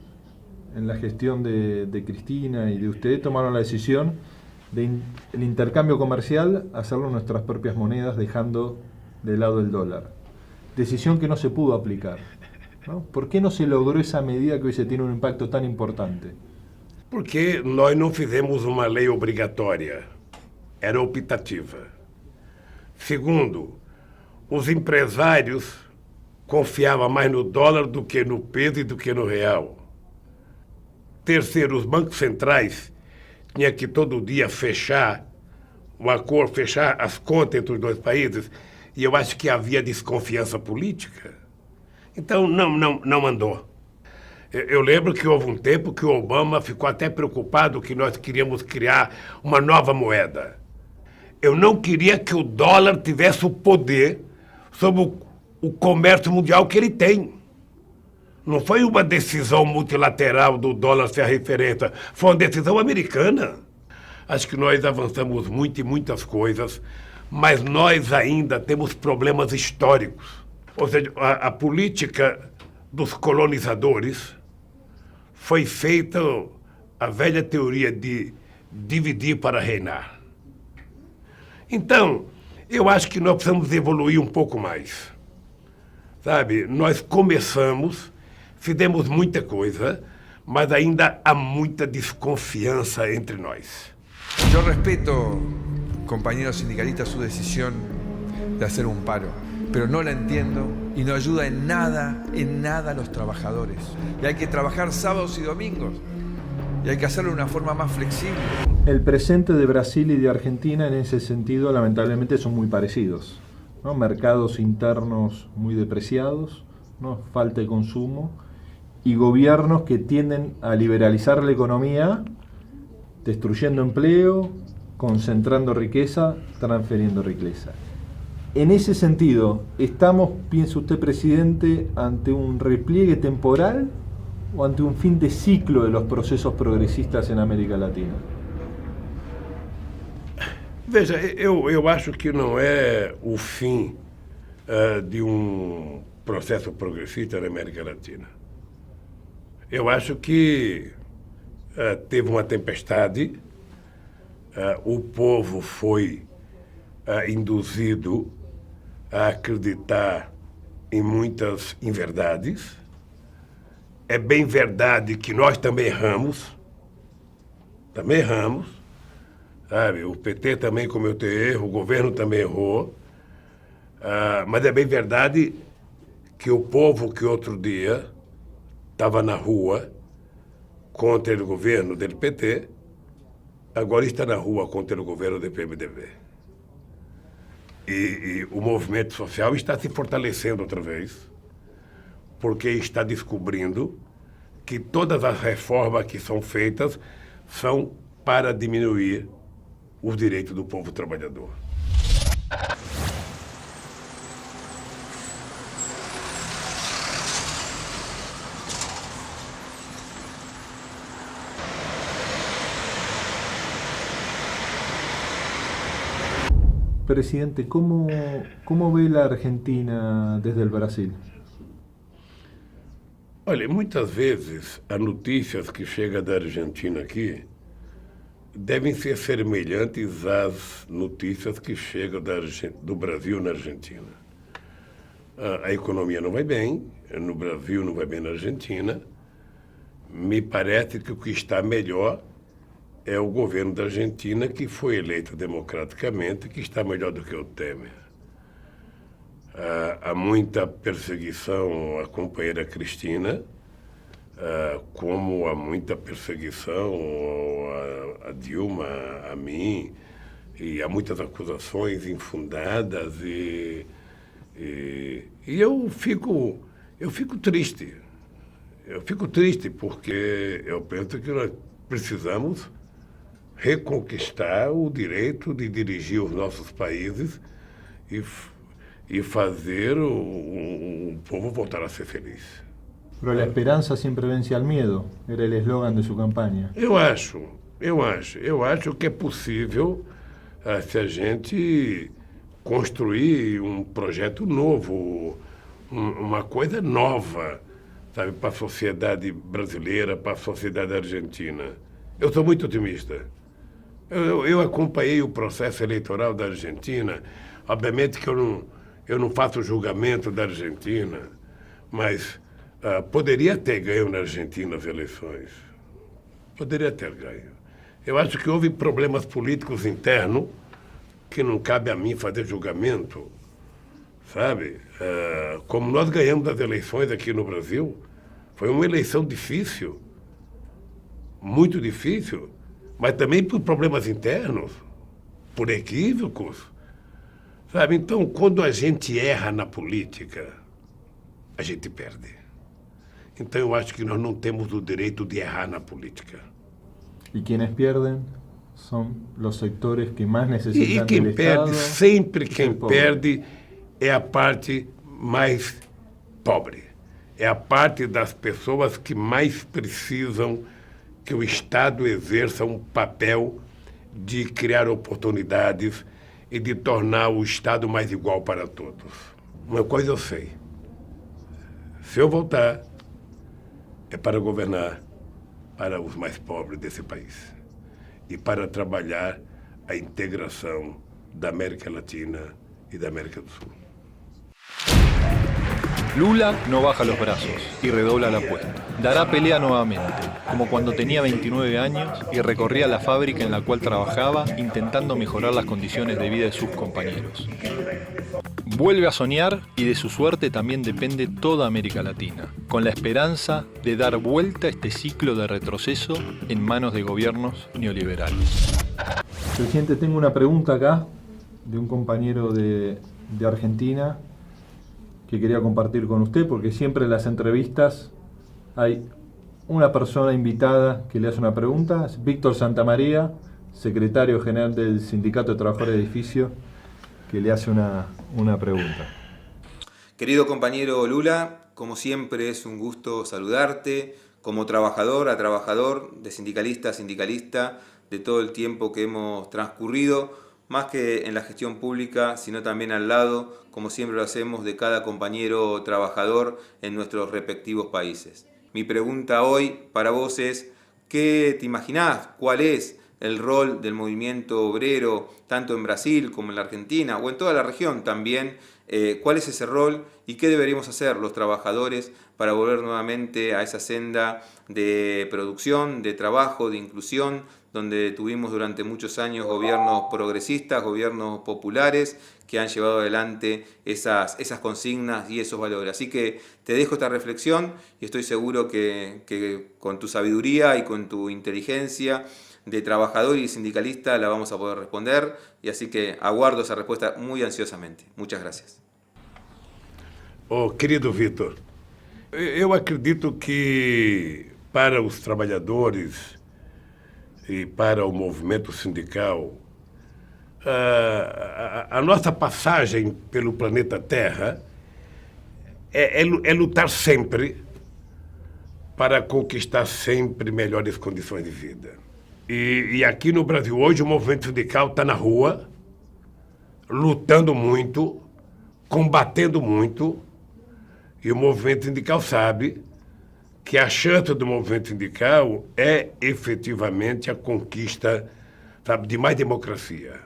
en la gestión de Cristina y de usted, tomaron la decisión de el intercambio comercial hacerlo en nuestras propias monedas, dejando de lado el dólar. Decisión que no se pudo aplicar, ¿no? ¿Por qué no se logró esa medida que hoy se tiene un impacto tan importante? Porque nós não fizemos uma lei obrigatória, era optativa. Segundo, os empresários confiavam mais no dólar do que no peso e do que no real. Terceiro, os bancos centrais tinham que todo dia fechar o acordo, fechar as contas entre os dois países, e eu acho que havia desconfiança política. Então, não andou. Eu lembro que houve um tempo que o Obama ficou até preocupado que nós queríamos criar uma nova moeda. Eu não queria que o dólar tivesse o poder sobre o comércio mundial que ele tem. Não foi uma decisão multilateral do dólar ser a referência, foi uma decisão americana. Acho que nós avançamos muito em muitas coisas, mas nós ainda temos problemas históricos. Ou seja, a política dos colonizadores foi feita a velha teoria de dividir para reinar. Então, eu acho que nós precisamos evoluir um pouco mais. Sabe, nós começamos, fizemos muita coisa, mas ainda há muita desconfiança entre nós. Yo respeto, compañeros sindicalistas, su decisión de hacer un paro, pero no la entiendo y no ayuda en nada a los trabajadores. Y hay que trabajar sábados y domingos y hay que hacerlo de una forma más flexible. El presente de Brasil y de Argentina en ese sentido lamentablemente son muy parecidos, ¿no? Mercados internos muy depreciados, ¿no? Falta de consumo y gobiernos que tienden a liberalizar la economía, destruyendo empleo, concentrando riqueza, transfiriendo riqueza. En ese sentido, ¿estamos, piensa usted, presidente, ante un repliegue temporal o ante un fin de ciclo de los procesos progresistas en América Latina? Veja, eu acho que não é o fim de um processo progressista na América Latina. Eu acho que teve uma tempestade, o povo foi induzido a acreditar em muitas inverdades. É bem verdade que nós também erramos, sabe? O PT também cometeu erro, o governo também errou, mas é bem verdade que o povo que outro dia estava na rua contra o governo do PT, agora está na rua contra o governo do PMDB. E o movimento social está se fortalecendo outra vez, porque está descobrindo que todas as reformas que são feitas são para diminuir os direitos do povo trabalhador. Presidente, ¿cómo ve la Argentina desde el Brasil? Olha, muitas vezes as notícias que chegam da Argentina aqui devem ser semelhantes às notícias que chegam do Brasil na Argentina. A economia não vai bem, no Brasil não vai bem na Argentina. Me parece que o que está melhor é o governo da Argentina, que foi eleito democraticamente, que está melhor do que o Temer. Há muita perseguição à companheira Cristina, como há muita perseguição a Dilma, a mim, e há muitas acusações infundadas, e eu fico Eu fico triste porque eu penso que nós precisamos reconquistar o direito de dirigir os nossos países e fazer o povo voltar a ser feliz. Pero la esperanza siempre vence al miedo, era el eslogan de su campaña. Eu acho que é possível se a gente construir um projeto novo, uma coisa nova, sabe, para a sociedade brasileira, para a sociedade argentina. Eu sou muito otimista. Eu acompanhei o processo eleitoral da Argentina. Obviamente que eu não faço julgamento da Argentina, mas poderia ter ganho na Argentina as eleições. Poderia ter ganho. Eu acho que houve problemas políticos internos que não cabe a mim fazer julgamento, sabe? Como nós ganhamos as eleições aqui no Brasil, foi uma eleição difícil, muito difícil, mas também por problemas internos, por equívocos, sabe? Então, quando a gente erra na política, a gente perde. Então, eu acho que nós não temos o direito de errar na política. E quienes perdem são os setores que mais necessitam do Estado. E quem perde, sempre quem perde, é a parte mais pobre. É a parte das pessoas que mais precisam que o Estado exerça um papel de criar oportunidades e de tornar o Estado mais igual para todos. Uma coisa eu sei. Se eu voltar, é para governar para os mais pobres desse país e para trabalhar a integração da América Latina y de América del Sur. Lula no baja los brazos y redobla la apuesta. Dará pelea nuevamente, como cuando tenía 29 años y recorría la fábrica en la cual trabajaba intentando mejorar las condiciones de vida de sus compañeros. Vuelve a soñar y de su suerte también depende toda América Latina, con la esperanza de dar vuelta a este ciclo de retroceso en manos de gobiernos neoliberales. Presidente, tengo una pregunta acá de un compañero de Argentina que quería compartir con usted, porque siempre en las entrevistas hay una persona invitada que le hace una pregunta. Es Víctor Santamaría, secretario general del Sindicato de Trabajadores de Edificios, que le hace una pregunta. Querido compañero Lula, como siempre es un gusto saludarte, como trabajador a trabajador, de sindicalista a sindicalista, de todo el tiempo que hemos transcurrido, más que en la gestión pública, sino también al lado, como siempre lo hacemos, de cada compañero trabajador en nuestros respectivos países. Mi pregunta hoy para vos es, ¿qué te imaginás? ¿Cuál es el rol del movimiento obrero, tanto en Brasil como en la Argentina, o en toda la región también? ¿Cuál es ese rol y qué deberíamos hacer los trabajadores para volver nuevamente a esa senda de producción, de trabajo, de inclusión, donde tuvimos durante muchos años gobiernos progresistas, gobiernos populares, que han llevado adelante esas consignas y esos valores? Así que te dejo esta reflexión y estoy seguro que con tu sabiduría y con tu inteligencia de trabajador y sindicalista la vamos a poder responder, y así que aguardo esa respuesta muy ansiosamente. Muchas gracias. Oh, querido Vitor, eu acredito que para os trabalhadores e para o movimento sindical, a nossa passagem pelo planeta Terra é lutar sempre para conquistar sempre melhores condições de vida. E aqui no Brasil hoje o movimento sindical está na rua, lutando muito, combatendo muito, e o movimento sindical sabe que a chance do movimento sindical é efetivamente a conquista, sabe, de mais democracia.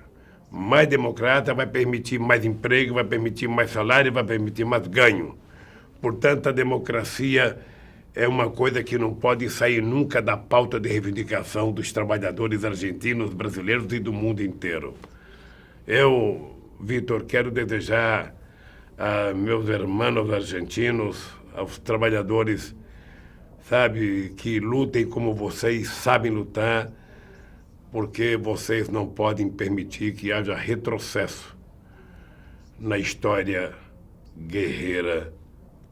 Mais democrata vai permitir mais emprego, vai permitir mais salário, vai permitir mais ganho. Portanto, a democracia é uma coisa que não pode sair nunca da pauta de reivindicação dos trabalhadores argentinos, brasileiros e do mundo inteiro. Eu, Vitor, quero desejar a meus irmãos argentinos, aos trabalhadores, sabe, que lutem como vocês sabem lutar, porque vocês não podem permitir que haja retrocesso na história guerreira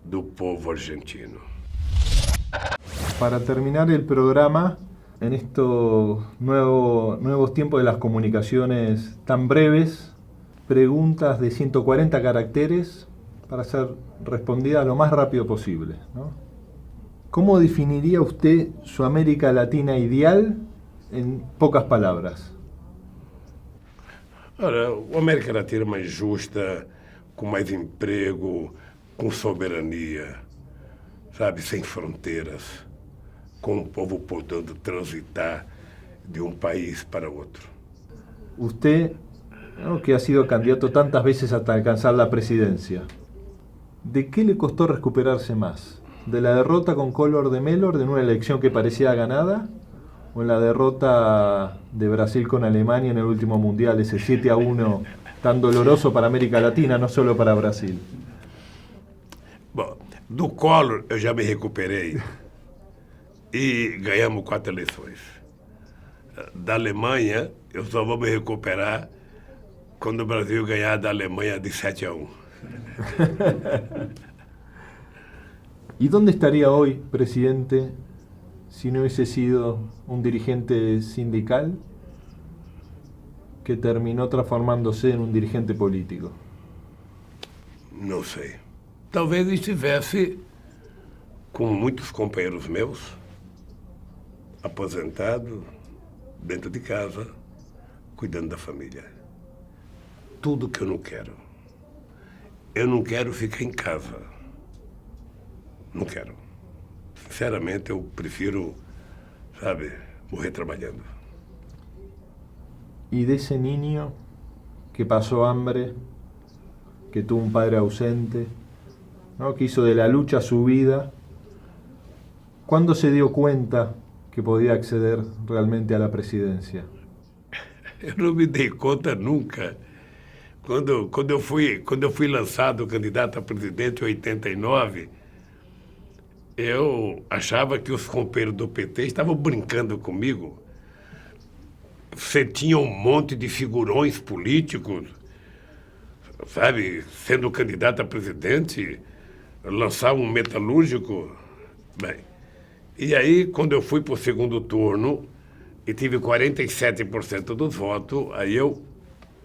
do povo argentino. Para terminar el programa, en estos nuevos tiempos de las comunicaciones tan breves, preguntas de 140 caracteres para ser respondidas lo más rápido posible, ¿no? ¿Cómo definiría usted su América Latina ideal en pocas palabras? Ora, a América Latina mais justa, com mais emprego, com soberania, sabe, sem fronteiras, com o povo podendo transitar de um país para outro. Usted, ¿no?, que ha sido candidato tantas veces hasta alcanzar la presidencia, ¿de qué le costó recuperarse más? ¿De la derrota con Collor de Mello en una elección que parecía ganada? ¿O en la derrota de Brasil con Alemania en el último mundial, ese 7-1 tan doloroso para América Latina, no solo para Brasil? Bom, do Collor eu já me recuperei e ganhamos 4 eleições. Da Alemanha eu só vou me recuperar quando o Brasil ganhar da Alemanha de 7-1. ¿Y dónde estaría hoy, presidente, si no hubiese sido un dirigente sindical que terminó transformándose en un dirigente político? Não sei. Talvez estivesse com muitos companheiros meus, aposentado, dentro de casa, cuidando da família. Tudo que eu não quero. Eu não quero ficar em casa. Não quero. Sinceramente, eu prefiro, sabe, morrer trabalhando. ¿Y de ese niño que pasó hambre, que tuvo un padre ausente, ¿no?, que hizo de la lucha su vida, cuándo se dio cuenta que podía acceder realmente a la presidencia? Eu não me dei conta nunca. Quando eu fui lançado candidato a presidente em 89, eu achava que os companheiros do PT estavam brincando comigo. Você tinha um monte de figurões políticos, sabe, sendo candidato a presidente, lançar um metalúrgico. Bem, e aí, quando eu fui para o segundo turno e tive 47% dos votos, aí eu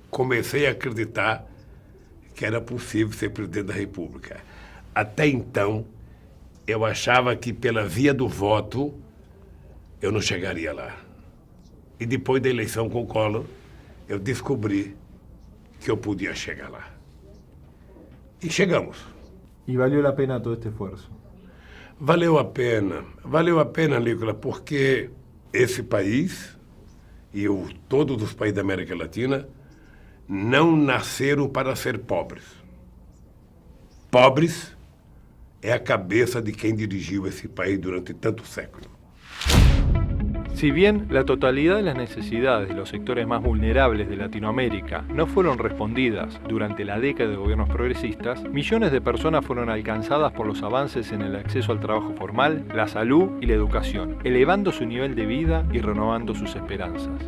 comecei a acreditar que era possível ser presidente da República. Até então, eu achava que pela via do voto eu não chegaria lá. E depois da eleição com o Collor, eu descobri que eu podia chegar lá. E chegamos. ¿Y valió la pena todo este esfuerzo? Valeu a pena, Nicolas, porque esse país e todos os países da América Latina não nasceram para ser pobres. Pobres é a cabeça de quem dirigiu esse país durante tantos séculos. Si bien la totalidad de las necesidades de los sectores más vulnerables de Latinoamérica no fueron respondidas durante la década de gobiernos progresistas, millones de personas fueron alcanzadas por los avances en el acceso al trabajo formal, la salud y la educación, elevando su nivel de vida y renovando sus esperanzas.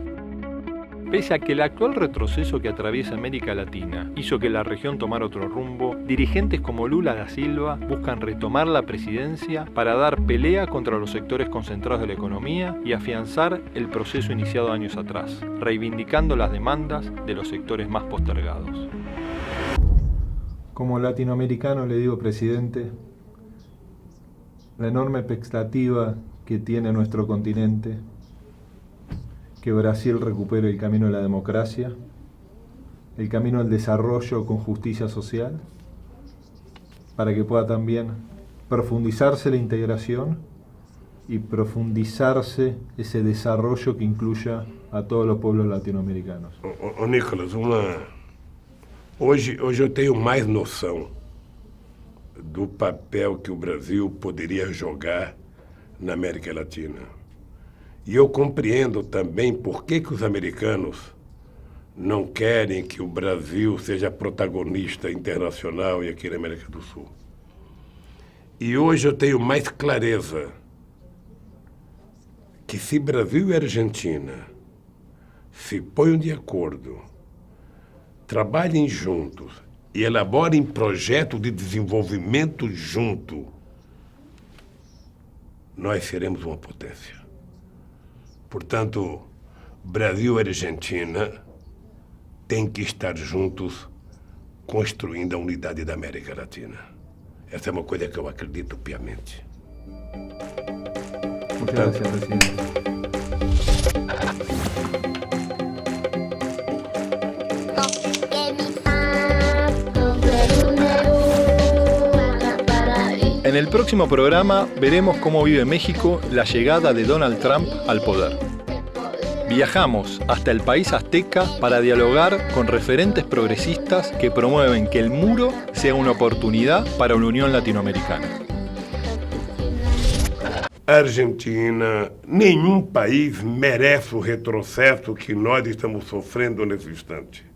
Pese a que el actual retroceso que atraviesa América Latina hizo que la región tomara otro rumbo, dirigentes como Lula da Silva buscan retomar la presidencia para dar pelea contra los sectores concentrados de la economía y afianzar el proceso iniciado años atrás, reivindicando las demandas de los sectores más postergados. Como latinoamericano le digo, presidente, la enorme expectativa que tiene nuestro continente, que Brasil recupere el camino de la democracia, el camino del desarrollo con justicia social, para que pueda también profundizarse la integración y profundizarse ese desarrollo que incluya a todos los pueblos latinoamericanos. Nicolas, hoje eu tenho mais noção do papel que o Brasil poderia jogar na América Latina. E eu compreendo também por que os americanos não querem que o Brasil seja protagonista internacional e aqui na América do Sul. E hoje eu tenho mais clareza que se Brasil e Argentina se põem de acordo, trabalhem juntos e elaborem projetos de desenvolvimento junto, nós seremos uma potência. Portanto, Brasil e Argentina têm que estar juntos construindo a unidade da América Latina. Essa é uma coisa que eu acredito piamente. Muchas gracias, presidente. En el próximo programa veremos cómo vive México la llegada de Donald Trump al poder. Viajamos hasta el país azteca para dialogar con referentes progresistas que promueven que el muro sea una oportunidad para la Unión Latinoamericana. Argentina, nenhum país merece o retrocesso que nós estamos sofrendo nesse instante.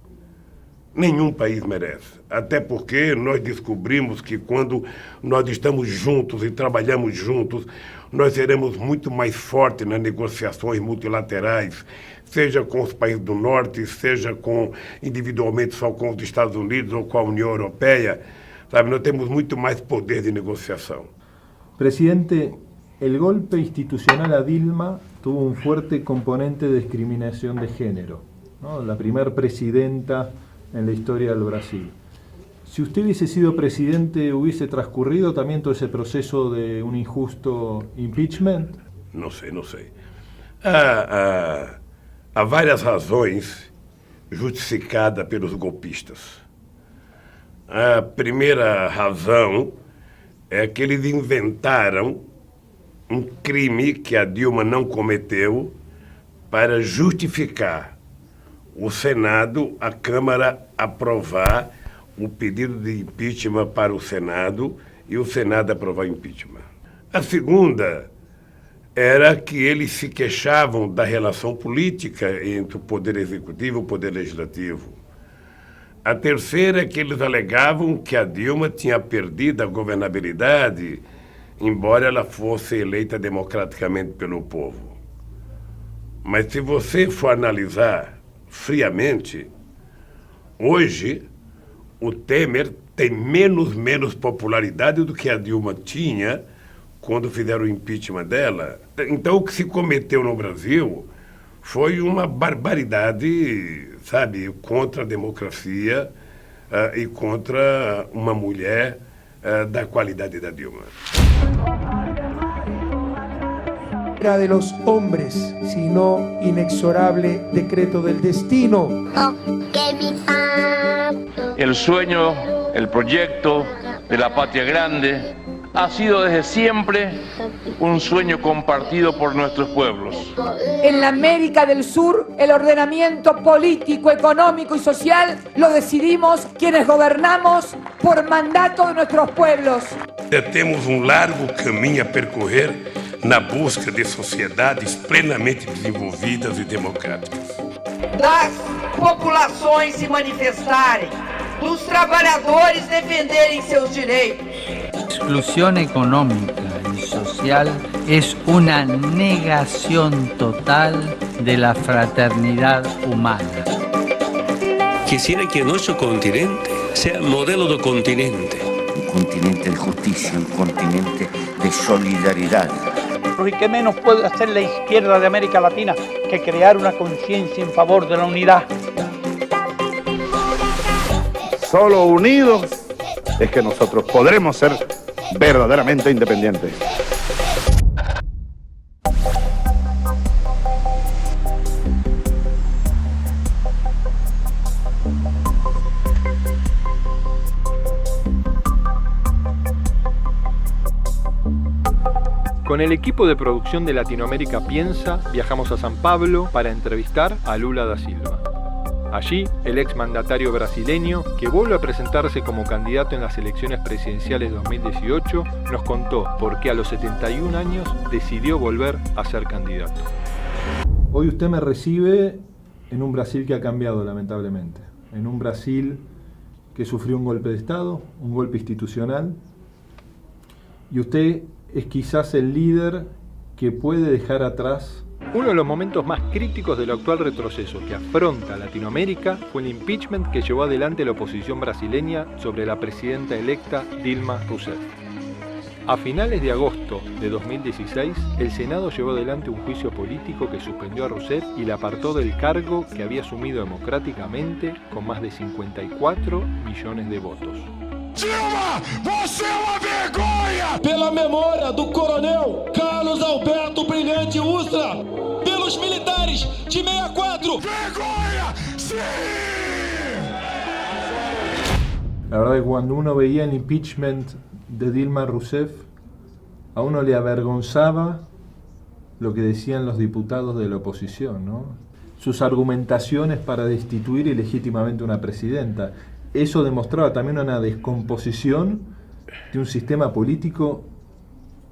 Nenhum país merece. Até porque nós descobrimos que quando nós estamos juntos e trabalhamos juntos, nós seremos muito mais fortes nas negociações multilaterais, seja com os países do norte, seja individualmente só com os Estados Unidos ou com a União Europeia. Sabe, nós temos muito mais poder de negociação. Presidente, el golpe institucional a Dilma tuvo un fuerte componente de discriminación de género, ¿no? La primer presidenta en la historia del Brasil. Si usted hubiese sido presidente, ¿hubiese transcurrido también todo ese proceso de un injusto impeachment? Não sei. Há várias razões justificadas pelos golpistas. A primeira razão é que eles inventaram um crime que a Dilma não cometeu para justificar o Senado, a Câmara aprovar o pedido de impeachment para o Senado e o Senado aprovar o impeachment. A segunda era que eles se queixavam da relação política entre o Poder Executivo e o Poder Legislativo. A terceira é que eles alegavam que a Dilma tinha perdido a governabilidade, embora ela fosse eleita democraticamente pelo povo. Mas se você for analisar friamente, hoje o Temer tem menos popularidade do que a Dilma tinha quando fizeram o impeachment dela. Então o que se cometeu no Brasil foi uma barbaridade, sabe, contra a democracia e contra uma mulher da qualidade da Dilma. Era de los hombres, sino inexorable decreto del destino. El sueño, el proyecto de la patria grande ha sido desde siempre un sueño compartido por nuestros pueblos. En la América del Sur, el ordenamiento político, económico y social lo decidimos quienes gobernamos por mandato de nuestros pueblos. Temos largo caminho a percorrer na busca de sociedades plenamente desenvolvidas e democráticas. Das populações se manifestarem, dos trabalhadores defenderem seus direitos. Exclusión económica y social es una negación total de la fraternidad humana. Quisiera que nuestro continente sea modelo de continente. Un continente de justicia, un continente de solidaridad. ¿Y qué menos puede hacer la izquierda de América Latina que crear una conciencia en favor de la unidad? Solo unidos es que nosotros podremos ser verdaderamente independientes. Con el equipo de producción de Latinoamérica Piensa, viajamos a San Pablo para entrevistar a Lula da Silva. Allí, el exmandatario brasileño, que vuelve a presentarse como candidato en las elecciones presidenciales de 2018, nos contó por qué a los 71 años decidió volver a ser candidato. Hoy usted me recibe en un Brasil que ha cambiado lamentablemente, en un Brasil que sufrió un golpe de Estado, un golpe institucional, y usted es quizás el líder que puede dejar atrás Uno de los momentos más críticos del actual retroceso que afronta Latinoamérica fue el impeachment que llevó adelante la oposición brasileña sobre la presidenta electa Dilma Rousseff. A finales de agosto de 2016, el Senado llevó adelante un juicio político que suspendió a Rousseff y la apartó del cargo que había asumido democráticamente con más de 54 millones de votos. Dilma, você é uma vergonha! Pela memória do coronel Carlos Alberto Brilhante Ustra, pelos militares de 64! Vergonha! ¡Sí! La verdad que cuando uno veía el impeachment de Dilma Rousseff, a uno le avergonzaba lo que decían los diputados de la oposición, ¿no? Sus argumentaciones para destituir ilegítimamente a una presidenta. Eso demostraba también una descomposición de un sistema político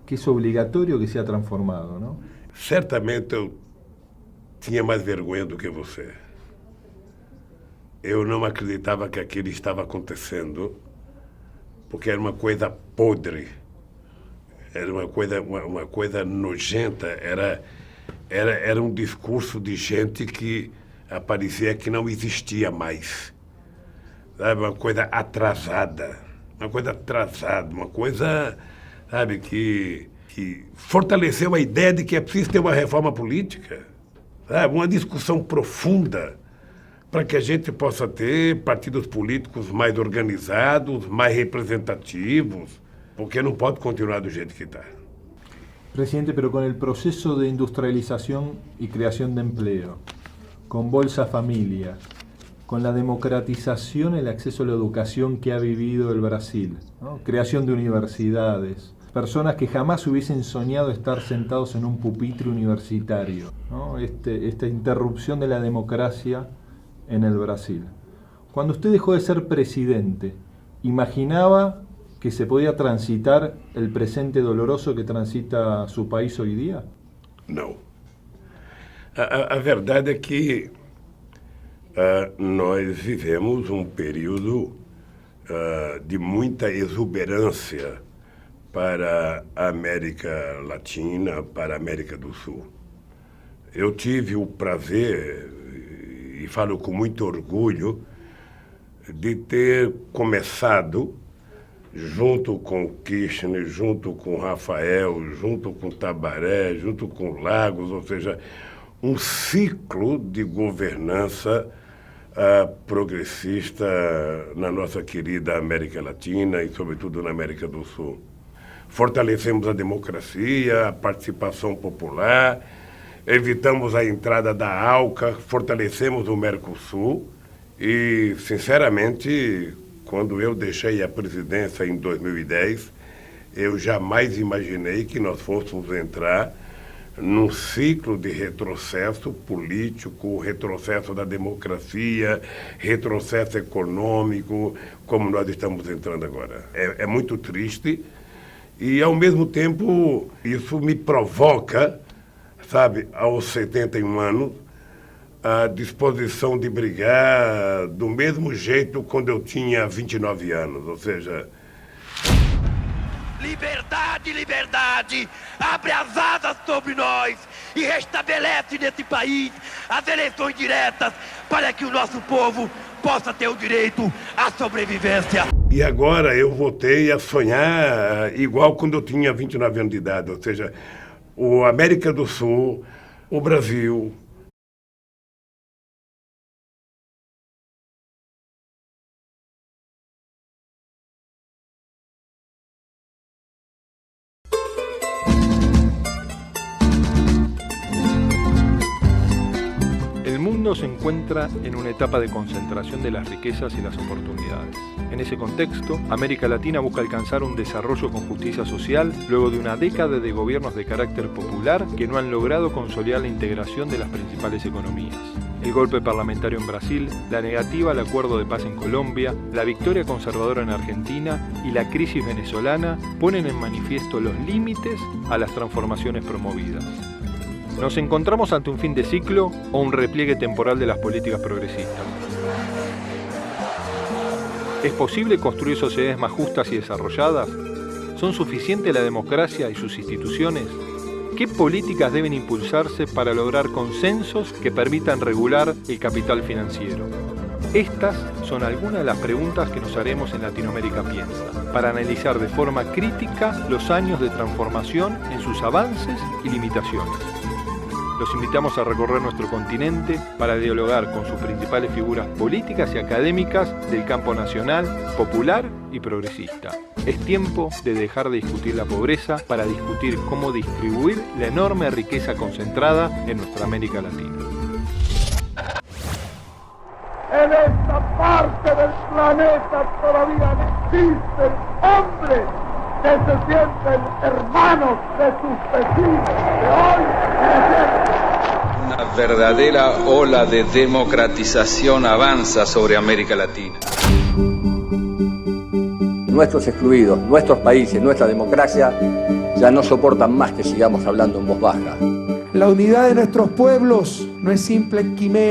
que es obligatorio que sea transformado, ¿no? Certamente eu tinha mais vergonha do que você. Eu não acreditava que aquilo estava acontecendo, porque era uma coisa podre, era uma coisa nojenta, era um discurso de gente que parecia que não existia mais. Sabe, uma coisa atrasada, uma coisa, sabe, que fortaleceu a ideia de que é preciso ter uma reforma política, sabe, uma discussão profunda para que a gente possa ter partidos políticos mais organizados, mais representativos, porque não pode continuar do jeito que está. Presidente, pero con el proceso de industrialización y creación de empleo, con Bolsa Familia, con la democratización y el acceso a la educación que ha vivido el Brasil, ¿no? Creación de universidades, personas que jamás hubiesen soñado estar sentados en un pupitre universitario, ¿no? Esta interrupción de la democracia en el Brasil. Cuando usted dejó de ser presidente, ¿imaginaba que se podía transitar el presente doloroso que transita su país hoy día? Não. A verdade é que nós vivemos um período de muita exuberância para a América Latina, para a América do Sul. Eu tive o prazer, e falo com muito orgulho, de ter começado, junto com Kirchner, junto com Rafael, junto com Tabaré, junto com Lagos, ou seja, um ciclo de governança progressista na nossa querida América Latina e, sobretudo, na América do Sul. Fortalecemos a democracia, a participação popular, evitamos a entrada da ALCA, fortalecemos o Mercosul e, sinceramente, quando eu deixei a presidência em 2010, eu jamais imaginei que nós fôssemos entrar num ciclo de retrocesso político, retrocesso da democracia, retrocesso econômico, como nós estamos entrando agora. É muito triste e, ao mesmo tempo, isso me provoca, sabe, aos 71 anos, a disposição de brigar do mesmo jeito quando eu tinha 29 anos, ou seja... Liberdade, liberdade, abre as asas sobre nós e restabelece nesse país as eleições diretas para que o nosso povo possa ter o direito à sobrevivência. E agora eu voltei a sonhar igual quando eu tinha 29 anos de idade, ou seja, a América do Sul, o Brasil... El mundo se encuentra en una etapa de concentración de las riquezas y las oportunidades. En ese contexto, América Latina busca alcanzar un desarrollo con justicia social luego de una década de gobiernos de carácter popular que no han logrado consolidar la integración de las principales economías. El golpe parlamentario en Brasil, la negativa al acuerdo de paz en Colombia, la victoria conservadora en Argentina y la crisis venezolana ponen en manifiesto los límites a las transformaciones promovidas. ¿Nos encontramos ante un fin de ciclo o un repliegue temporal de las políticas progresistas? ¿Es posible construir sociedades más justas y desarrolladas? ¿Son suficientes la democracia y sus instituciones? ¿Qué políticas deben impulsarse para lograr consensos que permitan regular el capital financiero? Estas son algunas de las preguntas que nos haremos en Latinoamérica Piensa, para analizar de forma crítica los años de transformación en sus avances y limitaciones. Los invitamos a recorrer nuestro continente para dialogar con sus principales figuras políticas y académicas del campo nacional, popular y progresista. Es tiempo de dejar de discutir la pobreza para discutir cómo distribuir la enorme riqueza concentrada en nuestra América Latina. En esta parte del planeta todavía existen hombres que se sienten hermanos de sus vecinos, de hoy y de siempre. Una verdadera ola de democratización avanza sobre América Latina. Nuestros excluidos, nuestros países, nuestra democracia ya no soportan más que sigamos hablando en voz baja. La unidad de nuestros pueblos no es simple quimera.